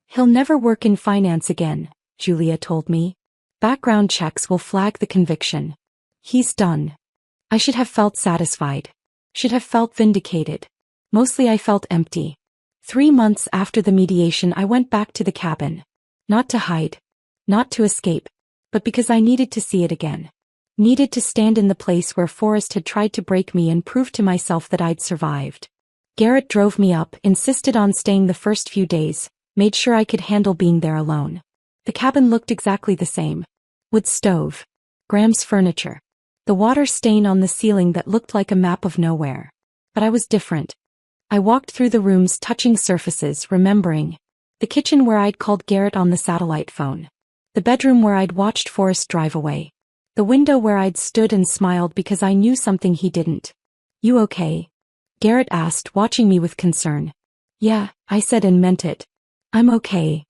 S1: He'll never work in finance again, Julia told me. Background checks will flag the conviction. He's done. I should have felt satisfied. Should have felt vindicated. Mostly I felt empty. 3 months after the mediation I went back to the cabin. Not to hide. Not to escape. But because I needed to see it again. Needed to stand in the place where Forrest had tried to break me and prove to myself that I'd survived. Garrett drove me up, insisted on staying the first few days, made sure I could handle being there alone. The cabin looked exactly the same. Wood stove. Graham's furniture. The water stain on the ceiling that looked like a map of nowhere. But I was different. I walked through the rooms touching surfaces, remembering. The kitchen where I'd called Garrett on the satellite phone. The bedroom where I'd watched Forrest drive away. The window where I'd stood and smiled because I knew something he didn't. You okay? Garrett asked, watching me with concern. Yeah, I said and meant it. I'm okay.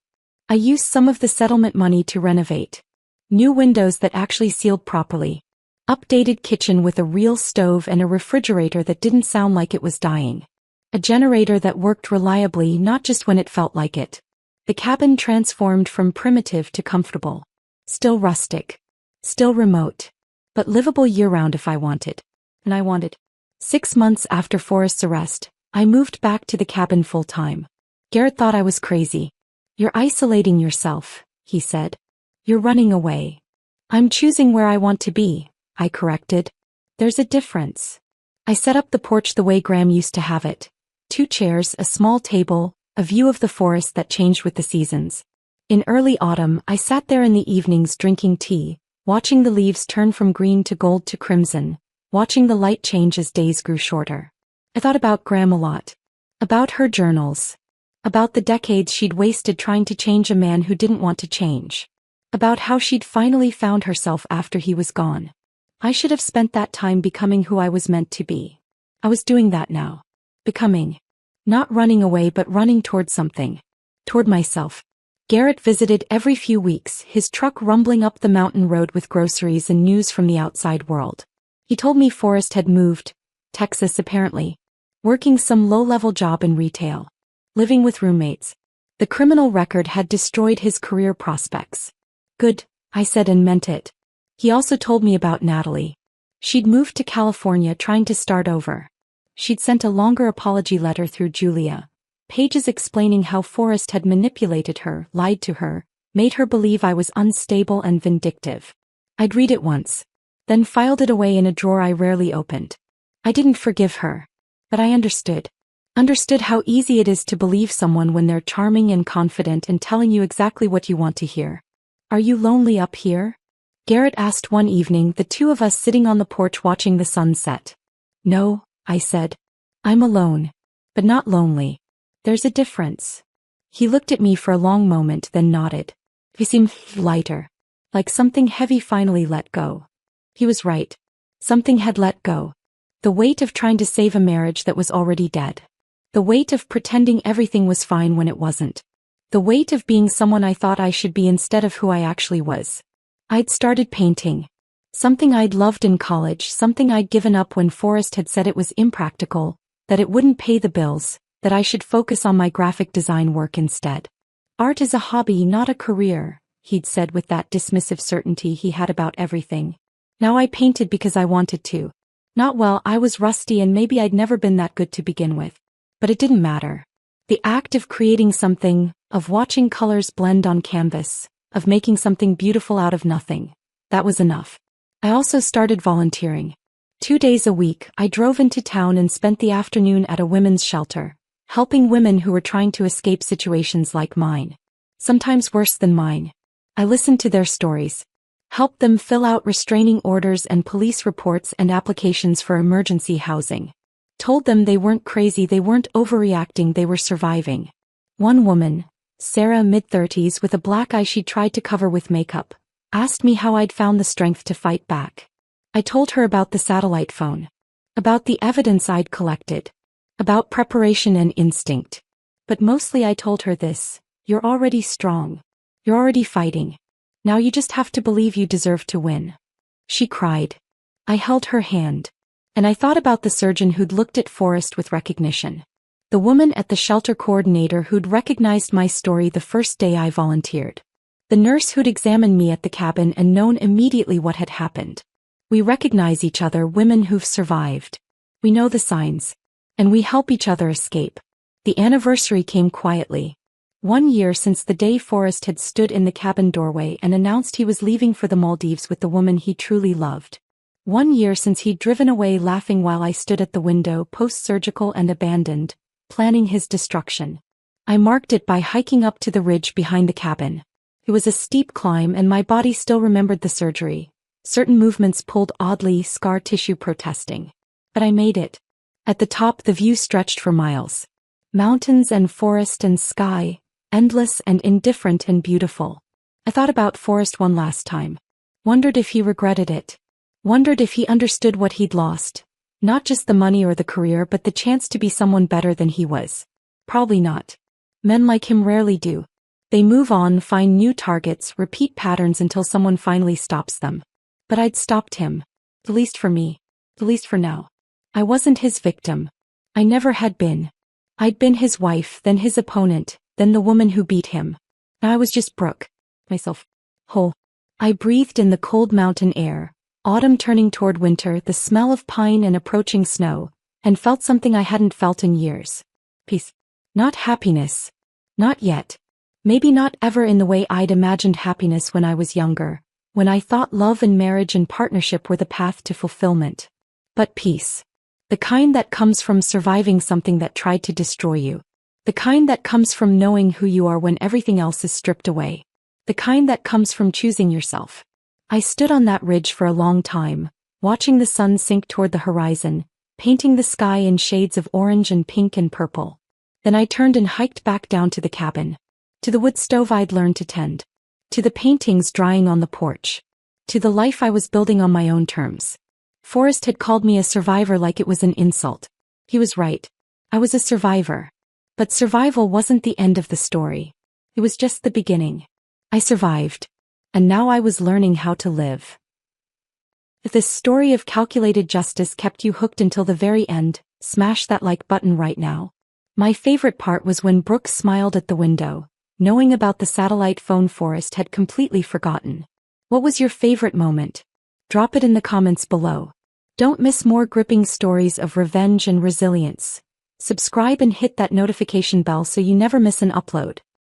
S1: I used some of the settlement money to renovate. New windows that actually sealed properly. Updated kitchen with a real stove and a refrigerator that didn't sound like it was dying. A generator that worked reliably, not just when it felt like it. The cabin transformed from primitive to comfortable. Still rustic. Still remote. But livable year-round if I wanted. And I wanted. 6 months after Forrest's arrest, I moved back to the cabin full-time. Garrett thought I was crazy. You're isolating yourself, he said. You're running away. I'm choosing where I want to be, I corrected. There's a difference. I set up the porch the way Graham used to have it. 2 chairs, a small table, a view of the forest that changed with the seasons. In early autumn, I sat there in the evenings drinking tea, watching the leaves turn from green to gold to crimson, watching the light change as days grew shorter. I thought about Graham a lot. About her journals. About the decades she'd wasted trying to change a man who didn't want to change. About how she'd finally found herself after he was gone. I should have spent that time becoming who I was meant to be. I was doing that now. Becoming. Not running away but running toward something. Toward myself. Garrett visited every few weeks, his truck rumbling up the mountain road with groceries and news from the outside world. He told me Forrest had moved. Texas apparently. Working some low-level job in retail. Living with roommates. The criminal record had destroyed his career prospects. Good, I said and meant it. He also told me about Natalie. She'd moved to California trying to start over. She'd sent a longer apology letter through Julia. Pages explaining how Forrest had manipulated her, lied to her, made her believe I was unstable and vindictive. I'd read it once. Then filed it away in a drawer I rarely opened. I didn't forgive her. But I understood. Understood how easy it is to believe someone when they're charming and confident and telling you exactly what you want to hear. Are you lonely up here? Garrett asked one evening, the two of us sitting on the porch watching the sun set. No, I said. I'm alone. But not lonely. There's a difference. He looked at me for a long moment, then nodded. He seemed lighter. Like something heavy finally let go. He was right. Something had let go. The weight of trying to save a marriage that was already dead. The weight of pretending everything was fine when it wasn't. The weight of being someone I thought I should be instead of who I actually was. I'd started painting. Something I'd loved in college, something I'd given up when Forrest had said it was impractical, that it wouldn't pay the bills, that I should focus on my graphic design work instead. Art is a hobby, not a career, he'd said with that dismissive certainty he had about everything. Now I painted because I wanted to. Not well, I was rusty and maybe I'd never been that good to begin with. But it didn't matter. The act of creating something, of watching colors blend on canvas, of making something beautiful out of nothing, that was enough. I also started volunteering. 2 days a week, I drove into town and spent the afternoon at a women's shelter, helping women who were trying to escape situations like mine. Sometimes worse than mine. I listened to their stories. Helped them fill out restraining orders and police reports and applications for emergency housing. Told them they weren't crazy, they weren't overreacting, they were surviving. One woman, Sarah, mid-30s with a black eye she tried to cover with makeup, asked me how I'd found the strength to fight back. I told her about the satellite phone. About the evidence I'd collected. About preparation and instinct. But mostly I told her this: you're already strong. You're already fighting. Now you just have to believe you deserve to win. She cried. I held her hand. And I thought about the surgeon who'd looked at Forrest with recognition. The woman at the shelter coordinator who'd recognized my story the first day I volunteered. The nurse who'd examined me at the cabin and known immediately what had happened. We recognize each other, women who've survived. We know the signs. And we help each other escape. The anniversary came quietly. 1 year since the day Forrest had stood in the cabin doorway and announced he was leaving for the Maldives with the woman he truly loved. 1 year since he'd driven away laughing while I stood at the window, post-surgical and abandoned, planning his destruction. I marked it by hiking up to the ridge behind the cabin. It was a steep climb and my body still remembered the surgery. Certain movements pulled oddly, scar tissue protesting. But I made it. At the top the view stretched for miles. Mountains and forest and sky, endless and indifferent and beautiful. I thought about Forrest one last time. Wondered if he regretted it. Wondered if he understood what he'd lost. Not just the money or the career, but the chance to be someone better than he was. Probably not. Men like him rarely do. They move on, find new targets, repeat patterns until someone finally stops them. But I'd stopped him. At least for me. At least for now. I wasn't his victim. I never had been. I'd been his wife, then his opponent, then the woman who beat him. Now I was just Brooke. Myself. Whole. I breathed in the cold mountain air, autumn turning toward winter, the smell of pine and approaching snow, and felt something I hadn't felt in years. Peace. Not happiness. Not yet. Maybe not ever in the way I'd imagined happiness when I was younger, when I thought love and marriage and partnership were the path to fulfillment. But peace. The kind that comes from surviving something that tried to destroy you. The kind that comes from knowing who you are when everything else is stripped away. The kind that comes from choosing yourself. I stood on that ridge for a long time, watching the sun sink toward the horizon, painting the sky in shades of orange and pink and purple. Then I turned and hiked back down to the cabin. To the wood stove I'd learned to tend. To the paintings drying on the porch. To the life I was building on my own terms. Forrest had called me a survivor like it was an insult. He was right. I was a survivor. But survival wasn't the end of the story. It was just the beginning. I survived. And now I was learning how to live. If this story of calculated justice kept you hooked until the very end, smash that like button right now. My favorite part was when Brooke smiled at the window, knowing about the satellite phone Forrest had completely forgotten. What was your favorite moment? Drop it in the comments below. Don't miss more gripping stories of revenge and resilience. Subscribe and hit that notification bell so you never miss an upload.